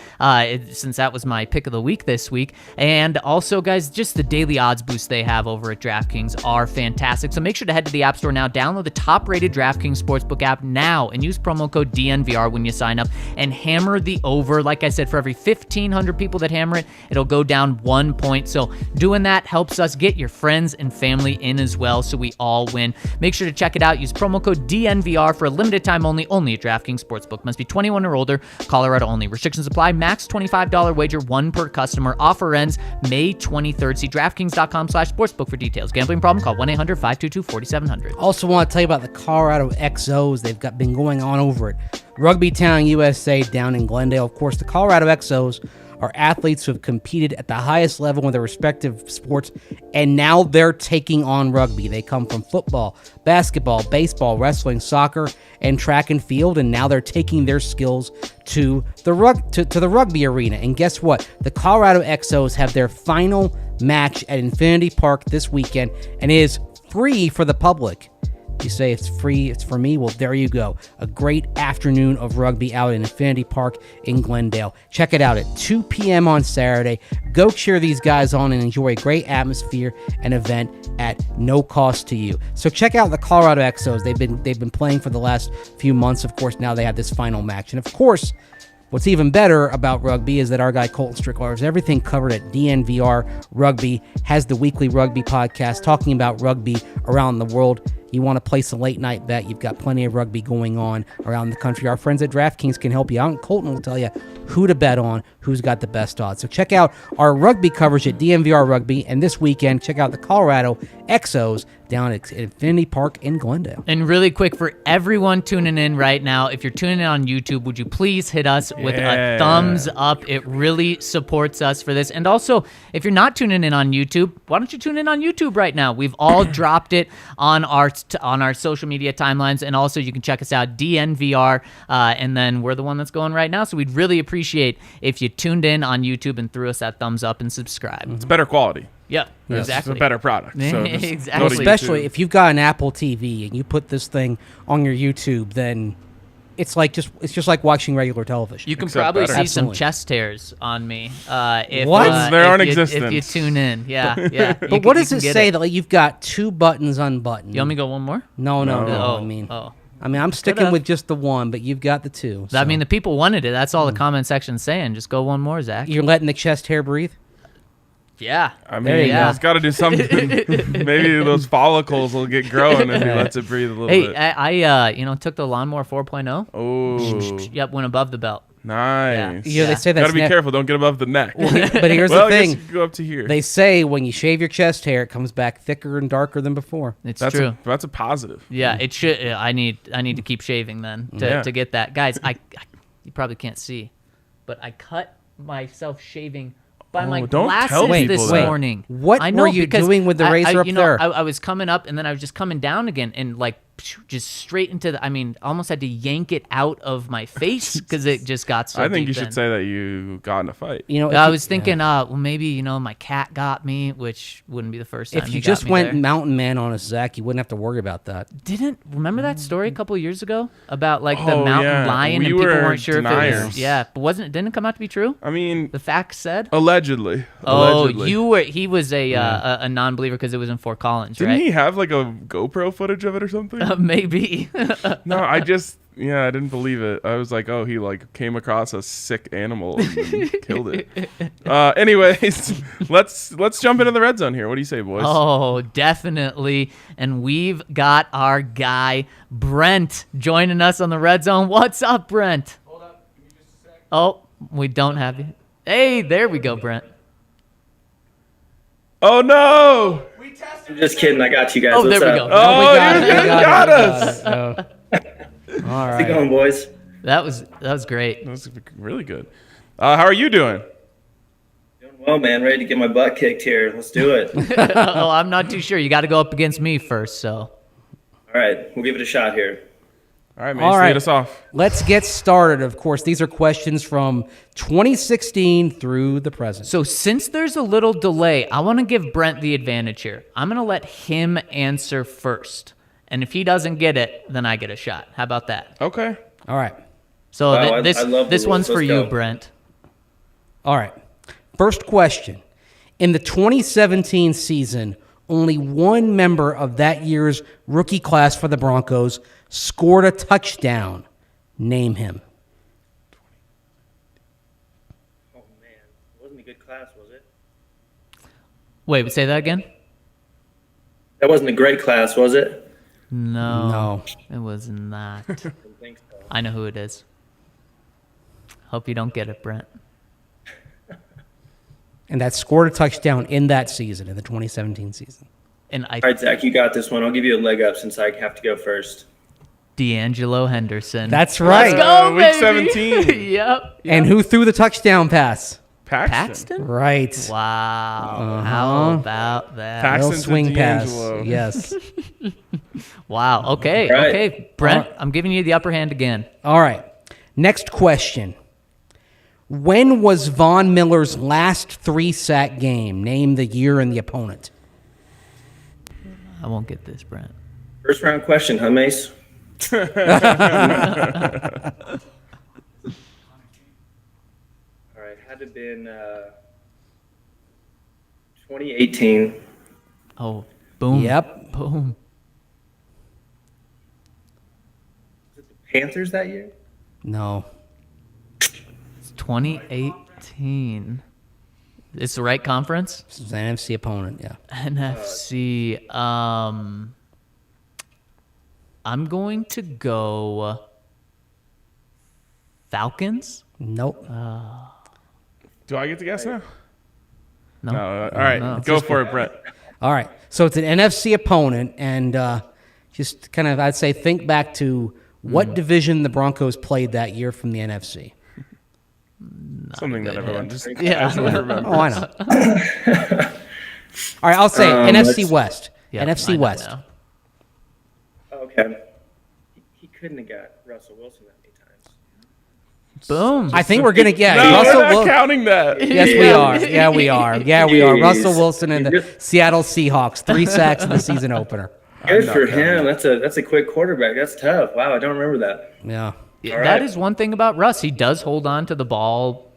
since that was my pick of the week this week. And also, guys, just the daily odds boosts they have over at DraftKings are fantastic. So make sure to head to the App Store now, download the top-rated DraftKings Sportsbook app now, and use promo code DNVR when you sign up, and hammer the over. Like I said, for every 1,500 people that hammer it, it'll go down 1 point. So doing that helps us get your friends and family in as well, so we all win. Make sure to check it out. Use promo code DNVR for a limited time only at DraftKings Sportsbook. Must be 21 or older. Colorado only. Restrictions apply. Max $25 wager, one per customer. Offer ends May 23rd. See DraftKings.com/sportsbook for details. Gambling problem? Call 1-800-522-4700. Also want to tell you about the Colorado XOs. They've been going on over at Rugby Town USA down in Glendale. Of course, the Colorado XOs are athletes who have competed at the highest level in their respective sports, and now they're taking on rugby. They come from football, basketball, baseball, wrestling, soccer, and track and field, and now they're taking their skills to the rugby arena. And guess what? The Colorado XOs have their final match at Infinity Park this weekend, and it is free for the public. You say it's free, it's for me. Well, there you go. A great afternoon of rugby out in Infinity Park in Glendale. Check it out at 2 p.m. on Saturday. Go cheer these guys on and enjoy a great atmosphere and event at no cost to you. So check out the Colorado XOs. They've been playing for the last few months. Of course, now they have this final match. And of course, what's even better about rugby is that our guy Colton Strickler has everything covered at DNVR Rugby, has the weekly rugby podcast talking about rugby around the world. You want to place a late night bet, you've got plenty of rugby going on around the country. Our friends at DraftKings can help you out, and Colton will tell you who to bet on, who's got the best odds. So check out our rugby coverage at DNVR Rugby, and this weekend, check out the Colorado XOs down at Infinity Park in Glendale. And really quick, for everyone tuning in right now, if you're tuning in on YouTube, would you please hit us with a thumbs up? It really supports us for this. And also, if you're not tuning in on YouTube, why don't you tune in on YouTube right now? We've all dropped it on our social media timelines, and also you can check us out, DNVR, and then we're the one that's going right now. So we'd really appreciate if you tuned in on YouTube and threw us that thumbs up and subscribe. It's better quality. Yeah, Yes, exactly. It's a better product. So just Exactly. go to Especially YouTube. if you've got an Apple TV and you put this thing on your YouTube, then it's just like watching regular television. You can Except probably better. see Absolutely. some chest hairs on me. If, What? They aren't if you, existent. If you tune in, yeah. But what does it say that like you've got two buttons unbuttoned? You want me to go one more? No. No. I mean, I'm sticking Could've. with just the one, but you've got the two. I so. mean, the people wanted it. That's all the comment section's saying. Just go one more, Zach. You're letting the chest hair breathe. Yeah. I There mean, you go. it's got to do something. Maybe those follicles will get growing if he lets it breathe a little Hey, bit. I took the lawnmower 4.0. Oh, Yep, went above the belt. nice. You know, they say that's Gotta be careful. Don't get above the neck. But here's Well, the I guess thing. you can go up to here. They say when you shave your chest hair, it comes back thicker and darker than before. It's That's true. that's a positive. Yeah, it should. I need to keep shaving then Yeah. to get that, guys. You probably can't see, but I cut myself shaving by my don't glasses tell people this that. morning. What I know, were you because doing with the razor up there? I was coming up and then I was just coming down again and like just straight into the. I mean, almost had to yank it out of my face because it just got so. I think you deep in. should say that you got in a fight. You know, if I you- was thinking, well, maybe my cat got me, which wouldn't be the first time. if he you got just me went there. mountain man on us, Zach, you wouldn't have to worry about that. Didn't remember that story a couple of years ago about like the Oh, mountain yeah. lion We and people were weren't sure if it was. deniers. Yeah, but didn't it come out to be true? I mean, The facts said. allegedly. Oh, Allegedly. he was a non-believer because it was in Fort Collins, Didn't right? he have like a GoPro footage of it or something? Maybe. No, I just Yeah, I didn't believe it. I was like, oh, he like came across a sick animal and then killed it. Anyways, let's jump into the red zone here. What do you say, boys? Oh, definitely. And we've got our guy, Brent, joining us on the red zone. What's up, Brent? Hold up. Give me just a sec. Oh, we don't have you. Hey, there we go, Brent. Oh no! We tested I'm just kidding. I got you guys. Oh, there What's we up? go. Oh, we got you it, we got it, we us. got it. Oh. All How's it right. going, boys? That was great. That's really good. How are you doing? Doing well, man. Ready to get my butt kicked here. Let's do it. Oh, I'm not too sure. You got to go up against me first, so. All right, we'll give it a shot here. All right, Mace, All right. lead us off. Let's get started. Of course, these are questions from 2016 through the present. So since there's a little delay, I want to give Brent the advantage here. I'm going to let him answer first. And if he doesn't get it, then I get a shot. How about that? Okay. All right. So Wow, I this love the this one's rules. for Let's you, go. Brent. All right. First question. In the 2017 season, only one member of that year's rookie class for the Broncos scored a touchdown. Name him. Oh, man. It wasn't a good class, was it? Wait, say that again? That wasn't a great class, was it? No. It was not. I don't think so. I know who it is. Hope you don't get it, Brent. And that scored a touchdown in that season, in the 2017 season. And All right, Zach, you got this one. I'll give you a leg up since I have to go first. D'Angelo Henderson. That's right. Let's go, Week baby. 17. Yep. And who threw the touchdown pass? Paxton. Paxton? Right. Wow. How about that? Paxton. Little to swing pass. D'Angelo. Yes. Wow. Okay. Right. Okay. Brent, I'm giving you the upper hand again. All right. Next question. When was Von Miller's last 3-sack game? Name the year and the opponent. I won't get this, Brent. First round question, huh, Mace? All right, had to have been 2018. Oh, boom. Yep. Boom. Was it the Panthers that year? No. It's 2018. It's the right conference? This is an NFC opponent, yeah. NFC. I'm going to go Falcons. Nope. Do I get to guess now? No. No. All right, No. go for it, Brent. All right. So it's an NFC opponent, and just kind of, I'd say, think back to what division the Broncos played that year from the NFC. Something that everyone just Yeah. casually remembers. Oh, I know. All right, I'll say NFC let's- West. Yep, NFC I know West. now. Okay. He couldn't have got Russell Wilson that many times. Boom. I think we're going to get No, Russell we're not Wilson. counting that. Yes, we are. Yeah, we are. Yeah, we are. Jeez. Russell Wilson and the Seattle Seahawks. 3 sacks in the season opener. Good for him. That's a quick quarterback. That's tough. Wow, I don't remember that. Yeah. Yeah, All that right. is one thing about Russ. He does hold on to the ball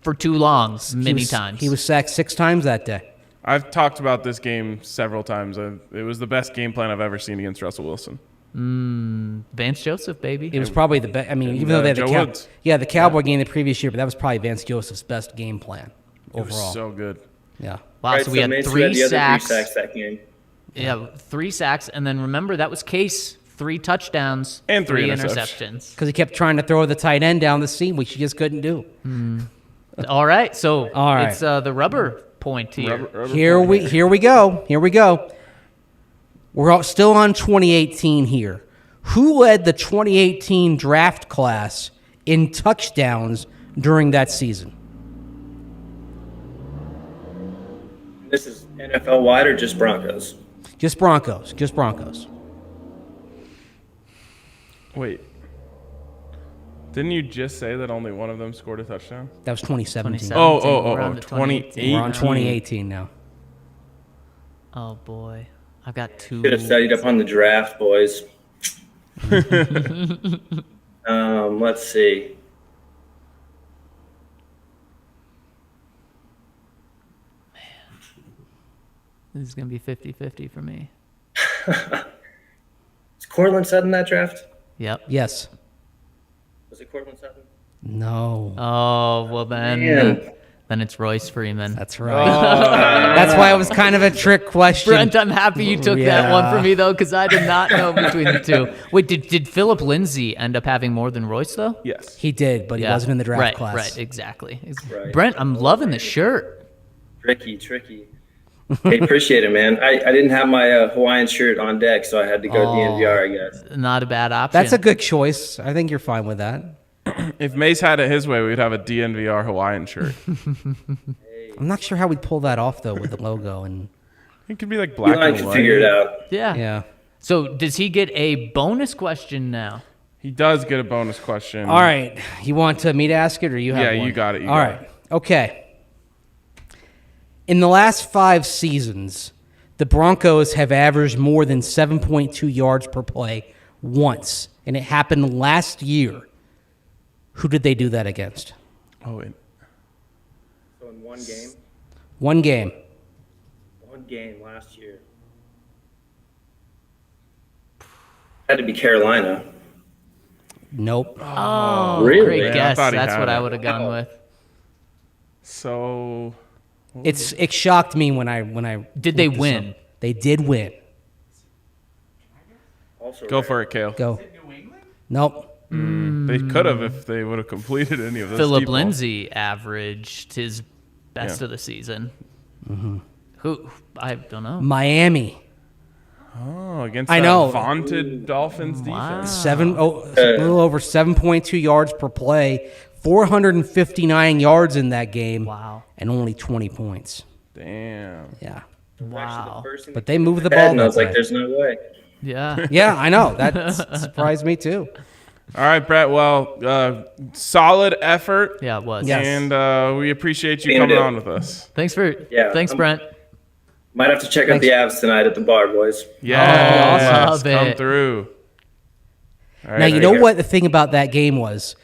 for too long, many times. He was sacked 6 times that day. I've talked about this game several times. It was the best game plan I've ever seen against Russell Wilson. Vance Joseph, baby. It was probably the best. I mean, even though they had Joe Woods. the Cowboy game the previous year, but that was probably Vance Joseph's best game plan It was overall. so good. Yeah. Wow, All right, so we had Mace, you 3 had the other sacks. 3 sacks that game. Yeah, 3 sacks, and then remember that was Case, 3 touchdowns And 3 interceptions. Because he kept trying to throw the tight end down the seam, which he just couldn't do. All right, so All right. it's the rubber point here. Rubber Here point. we go. Here we go. We're still on 2018 here. Who led the 2018 draft class in touchdowns during that season? This is NFL wide or just Broncos? Just Broncos. Just Broncos. Wait. Didn't you just say that only one of them scored a touchdown? That was 2017. 2017. Oh, We're on to 2018. We're on 2018 now. Oh boy, I've got 2. Should have studied up on the draft, boys. Let's see. This is gonna be 50-50 for me. Is Cortland Sutton that draft? Yep. Yes. Was it Cortland Sutton? No. Oh, well Man. then it's Royce Freeman. That's right. That's why it was kind of a trick question. Brent, I'm happy you took that one for me, though, because I did not know between the two. Wait, did Philip Lindsay end up having more than Royce, though? Yes. He did, but he wasn't in the draft class. Right, exactly. Right. Brent, I'm loving the shirt. Tricky. Hey, appreciate it, man. I didn't have my Hawaiian shirt on deck, so I had to go DNVR, I guess. Not a bad option. That's a good choice. I think you're fine with that. If Mace had it his way, we'd have a DNVR Hawaiian shirt. I'm not sure how we'd pull that off, though, with the logo. And It could be like black Eli and can white. figure it out. Yeah. So does he get a bonus question now? He does get a bonus question. all right. You want me to ask it, or you have Yeah, one? you got it. All right. Okay. In the last 5 seasons, the Broncos have averaged more than 7.2 yards per play once, and it happened last year. Who did they do that against? Oh, wait. So in one game? One game. One game last year. Had to be Carolina. Nope. Oh, Really? great Yeah, I guess. thought he That's had what I it. would have gone with. So It shocked me when I Did they looked this win? up. They did win. Also go for it, Kale. Go. New England? Nope. They could have if they would have completed any of those. Philip deep balls. Lindsay averaged his best Yeah. of the season. Who? I don't know. Miami. Oh, against I that know. vaunted Dolphins defense. A little over 7.2 yards per play, 459 yards in that game. Wow. And only 20 points. Damn. Yeah. Wow. But they moved the Head, ball and I was that like, way. there's no way. Yeah. Yeah, I know. That surprised me too. All right, Brett. Well, solid effort. Yeah, it was. Yes. And we appreciate you Named coming it. on with us. Thanks for. Yeah, Thanks, Brent. Might have to check out the abs tonight at the bar, boys. Yes, love come it. through. All right, Now, you there know go. what the thing about that game was?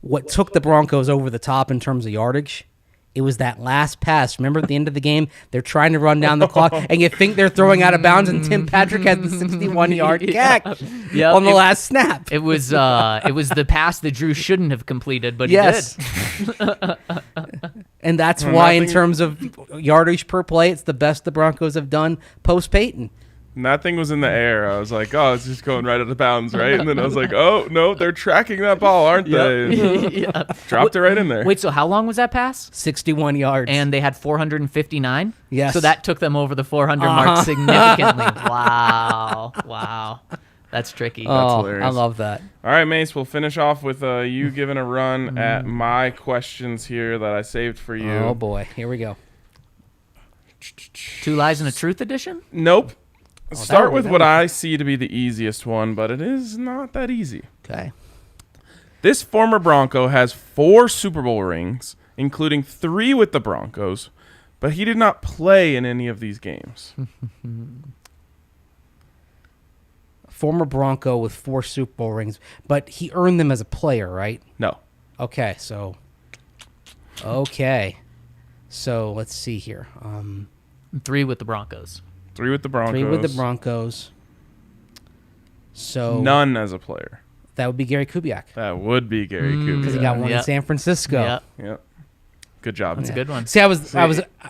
What took the Broncos over the top in terms of yardage? It was that last pass. Remember at the end of the game, they're trying to run down the clock, and you think they're throwing out of bounds, and Tim Patrick had the 61-yard catch Yep, on the last snap. It was the pass that Drew shouldn't have completed, but he Yes. did. And that's Well, why, in nothing- terms of yardage per play, it's the best the Broncos have done post-Peyton. And that thing was in the air. I was like, oh, it's just going right out of bounds, right? And then I was like, oh, no, they're tracking that ball, aren't they? Yeah. Dropped it right in there. Wait, so how long was that pass? 61 yards. And they had 459? Yes. So that took them over the 400 mark significantly. Wow. That's tricky. oh, hilarious. I love that. All right, Mace, we'll finish off with you giving a run at my questions here that I saved for you. Oh, boy. Here we go. 2 Lies and a Truth edition? Nope. Start would- with that what would- I see to be the easiest one, but it is not that easy. Okay. This former Bronco has 4 Super Bowl rings, including 3 with the Broncos, but he did not play in any of these games. Former Bronco with 4 Super Bowl rings, but he earned them as a player, right? No. Okay, so let's see here. 3 with the Broncos. 3 with the Broncos. 3 with the Broncos. So None as a player. that would be Gary Kubiak That would be Gary because he Kubiak. got one Yeah. in San Francisco. Yeah, Yep. Good job. that's a good one. See,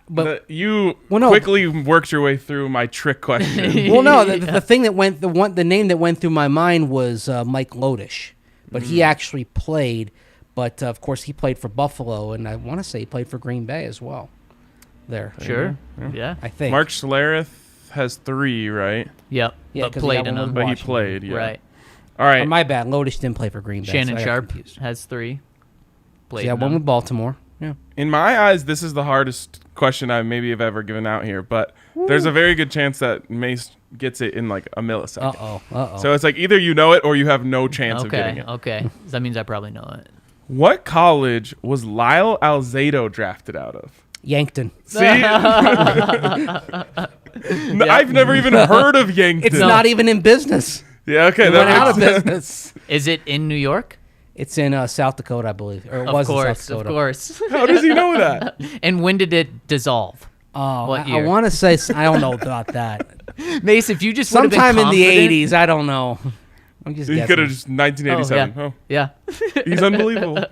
but You Well, no. quickly worked your way through my trick question. well, no, the thing that went the name that went through my mind was Mike Lodish, but he actually played. But of course, he played for Buffalo, and I want to say he played for Green Bay as well. There, Sure. Yeah. I think. Mark Schlereth has 3, right? Yep. Yeah, But 'cause he played got in one them. with But he Washington. played, yeah. Right. All right. My bad. Lodish didn't play for Green Bay. Shannon so I got Sharp confused. has 3. Played He had in one them. with Baltimore. Yeah. In my eyes, this is the hardest question I maybe have ever given out here, but there's a very good chance that Mace gets it in like a millisecond. Uh-oh. So it's like either you know it or you have no chance of getting it. Okay. That means I probably know it. What college was Lyle Alzado drafted out of? Yankton. See? I've never even heard of Yankton. It's not even in business. Yeah, okay. It went out of makes sense. business. Is it in New York? It's in South Dakota, I believe. Or it Of was in course. South Dakota. Of course. How does he know that? And when did it dissolve? Oh, What I year? want to say, I don't know about that. Mace, if you just would have been Sometime in the confident- 80s. I don't know. I'm just He guessing. could have just 1987. Oh, Yeah. he's unbelievable.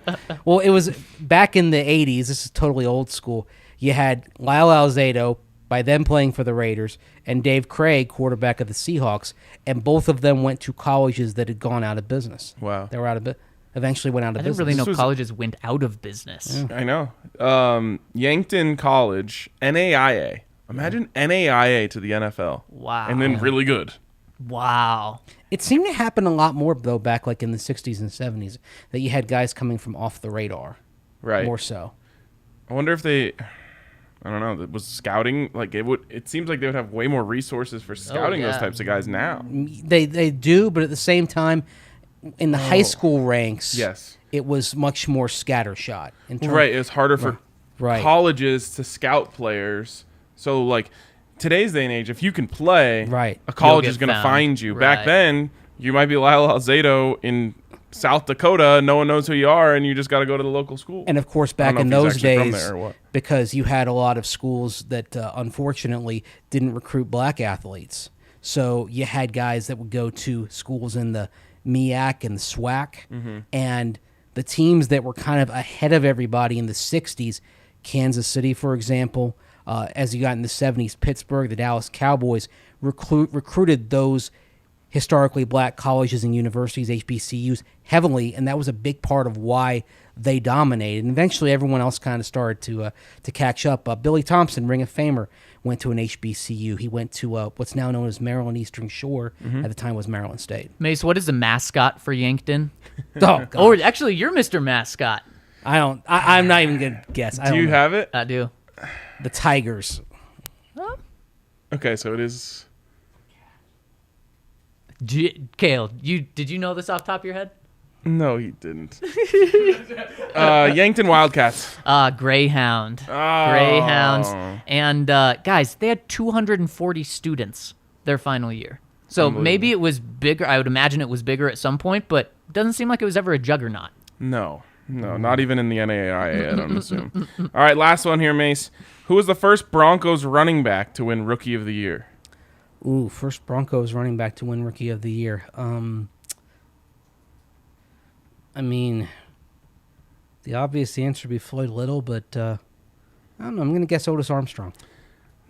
Well, it was back in the 80s. This is totally old school. You had Lyle Alzado, by them playing for the Raiders, and Dave Craig, quarterback of the Seahawks, and both of them went to colleges that had gone out of business. Wow. They were out of business. Eventually went out of I didn't business. really know was- colleges went out of business. I know. Yankton College, NAIA. Imagine NAIA to the NFL. Wow. And then really good. Wow. It seemed to happen a lot more, though, back like in the 60s and 70s, that you had guys coming from off the radar. Right. More so. I wonder if they, I don't know, was scouting, like it seems like they would have way more resources for scouting those yeah. types of guys now. They do, but at the same time, in the high school ranks, Yes. it was much more scattershot. In terms, Right. It was harder for Right. colleges to scout players. So, like, today's day and age, if you can play, Right. a college You'll is get going to found. find you. Back Right. then, you might be Lyle Alzado in South Dakota. No one knows who you are, and you just got to go to the local school. And of course, I don't back in know if he's those actually from days, there or what. because you had a lot of schools that unfortunately didn't recruit black athletes. So you had guys that would go to schools in the MEAC and the SWAC. Mm-hmm. And the teams that were kind of ahead of everybody in the 60s, Kansas City, for example, as you got in the 70s, Pittsburgh, the Dallas Cowboys, recruited those historically black colleges and universities, HBCUs, heavily, and that was a big part of why they dominated. And eventually everyone else kind of started to catch up. Billy Thompson, Ring of Famer, went to an HBCU. He went to what's now known as Maryland Eastern Shore. At the time was Maryland State. Mace, what is the mascot for Yankton? Oh, God. Or actually, you're Mr. Mascot. I'm not even going to guess. Do you have it? I do. the Tigers? Okay, so it is. Kale, did you know this off the top of your head? No, he didn't. Yankton Wildcats. Greyhound. Oh. Greyhounds. And guys, they had 240 students their final year. So maybe it was bigger. I would imagine it was bigger at some point, but it doesn't seem like it was ever a juggernaut. No, not even in the NAIA, I don't assume. All right, last one here, Mace. Who was the first Broncos running back to win Rookie of the Year? Ooh, first Broncos running back to win Rookie of the Year. I mean, the obvious answer would be Floyd Little, but I don't know. I'm going to guess Otis Armstrong.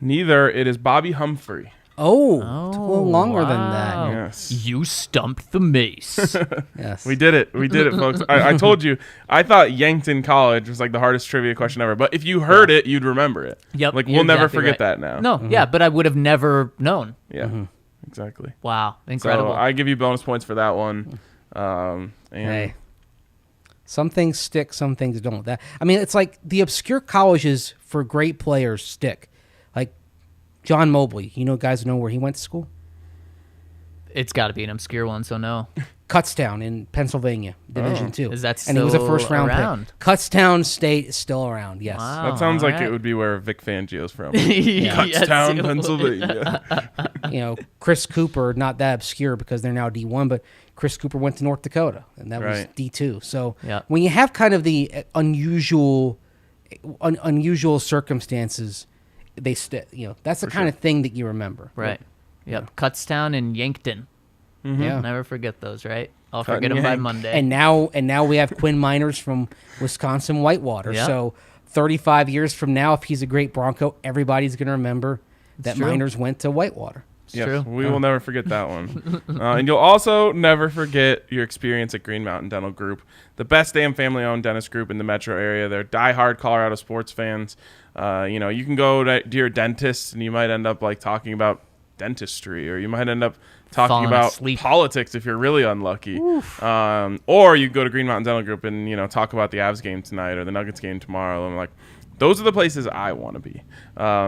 Neither. It is Bobby Humphrey. Oh, took a little longer than wow. that. Yes. You stumped the Mace. Yes. We did it. We did it, folks. I told you. I thought Yankton College was like the hardest trivia question ever. But if you heard it, you'd remember it. Yep. Like, you're we'll never exactly forget right. that now. No, yeah, but I would have never known. Yeah, exactly. Wow, incredible. So I give you bonus points for that one. And Hey. Some things stick, some things don't. It's like the obscure colleges for great players stick. Like John Mobley. You know guys know where he went to school? It's got to be an obscure one, so no. Kutztown in Pennsylvania, Division II. Is that and he was a still first-round around? pick. Kutztown State is still around, yes. Wow. that sounds like alright. it would be where Vic Fangio's from. Yes, Kutztown, it would. Pennsylvania. Chris Cooper, not that obscure because they're now D1, but Chris Cooper went to North Dakota, and that was Right. D2. So Yep. when you have kind of the unusual circumstances, they that's the kind of thing that you remember. Right. Yep. Kutztown and Yankton. Yeah. Never forget those, right? I'll Cut forget and them by yank. Monday. And now we have Quinn Meinerz from Wisconsin Whitewater. Yep. So 35 years from now, if he's a great Bronco, everybody's going to remember that true. Meinerz went to Whitewater. Yes, true. we will never forget that one. And you'll also never forget your experience at Green Mountain Dental Group, the best damn family-owned dentist group in the metro area. They're diehard Colorado sports fans. You can go to your dentist, and you might end up like talking about dentistry, or you might end up talking Falling about asleep. politics if you're really unlucky. Or you go to Green Mountain Dental Group and talk about the Avs game tonight or the Nuggets game tomorrow. And like, those are the places I want to be.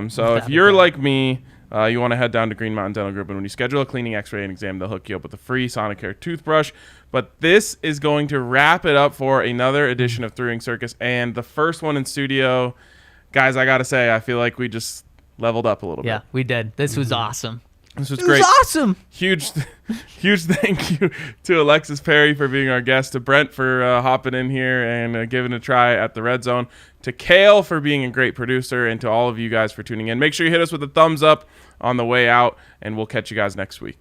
So if you're like me, you want to head down to Green Mountain Dental Group, and when you schedule a cleaning, x-ray, and exam, they'll hook you up with a free Sonicare toothbrush. But this is going to wrap it up for another edition of Three Ring Circus, and the first one in studio. Guys, I got to say, I feel like we just leveled up a little yeah, bit. we did. This was awesome. This was It great. was awesome. Huge thank you to Alexis Perry for being our guest, to Brent for hopping in here and giving it a try at the Red Zone, to Kale for being a great producer, and to all of you guys for tuning in. Make sure you hit us with a thumbs up on the way out, and we'll catch you guys next week.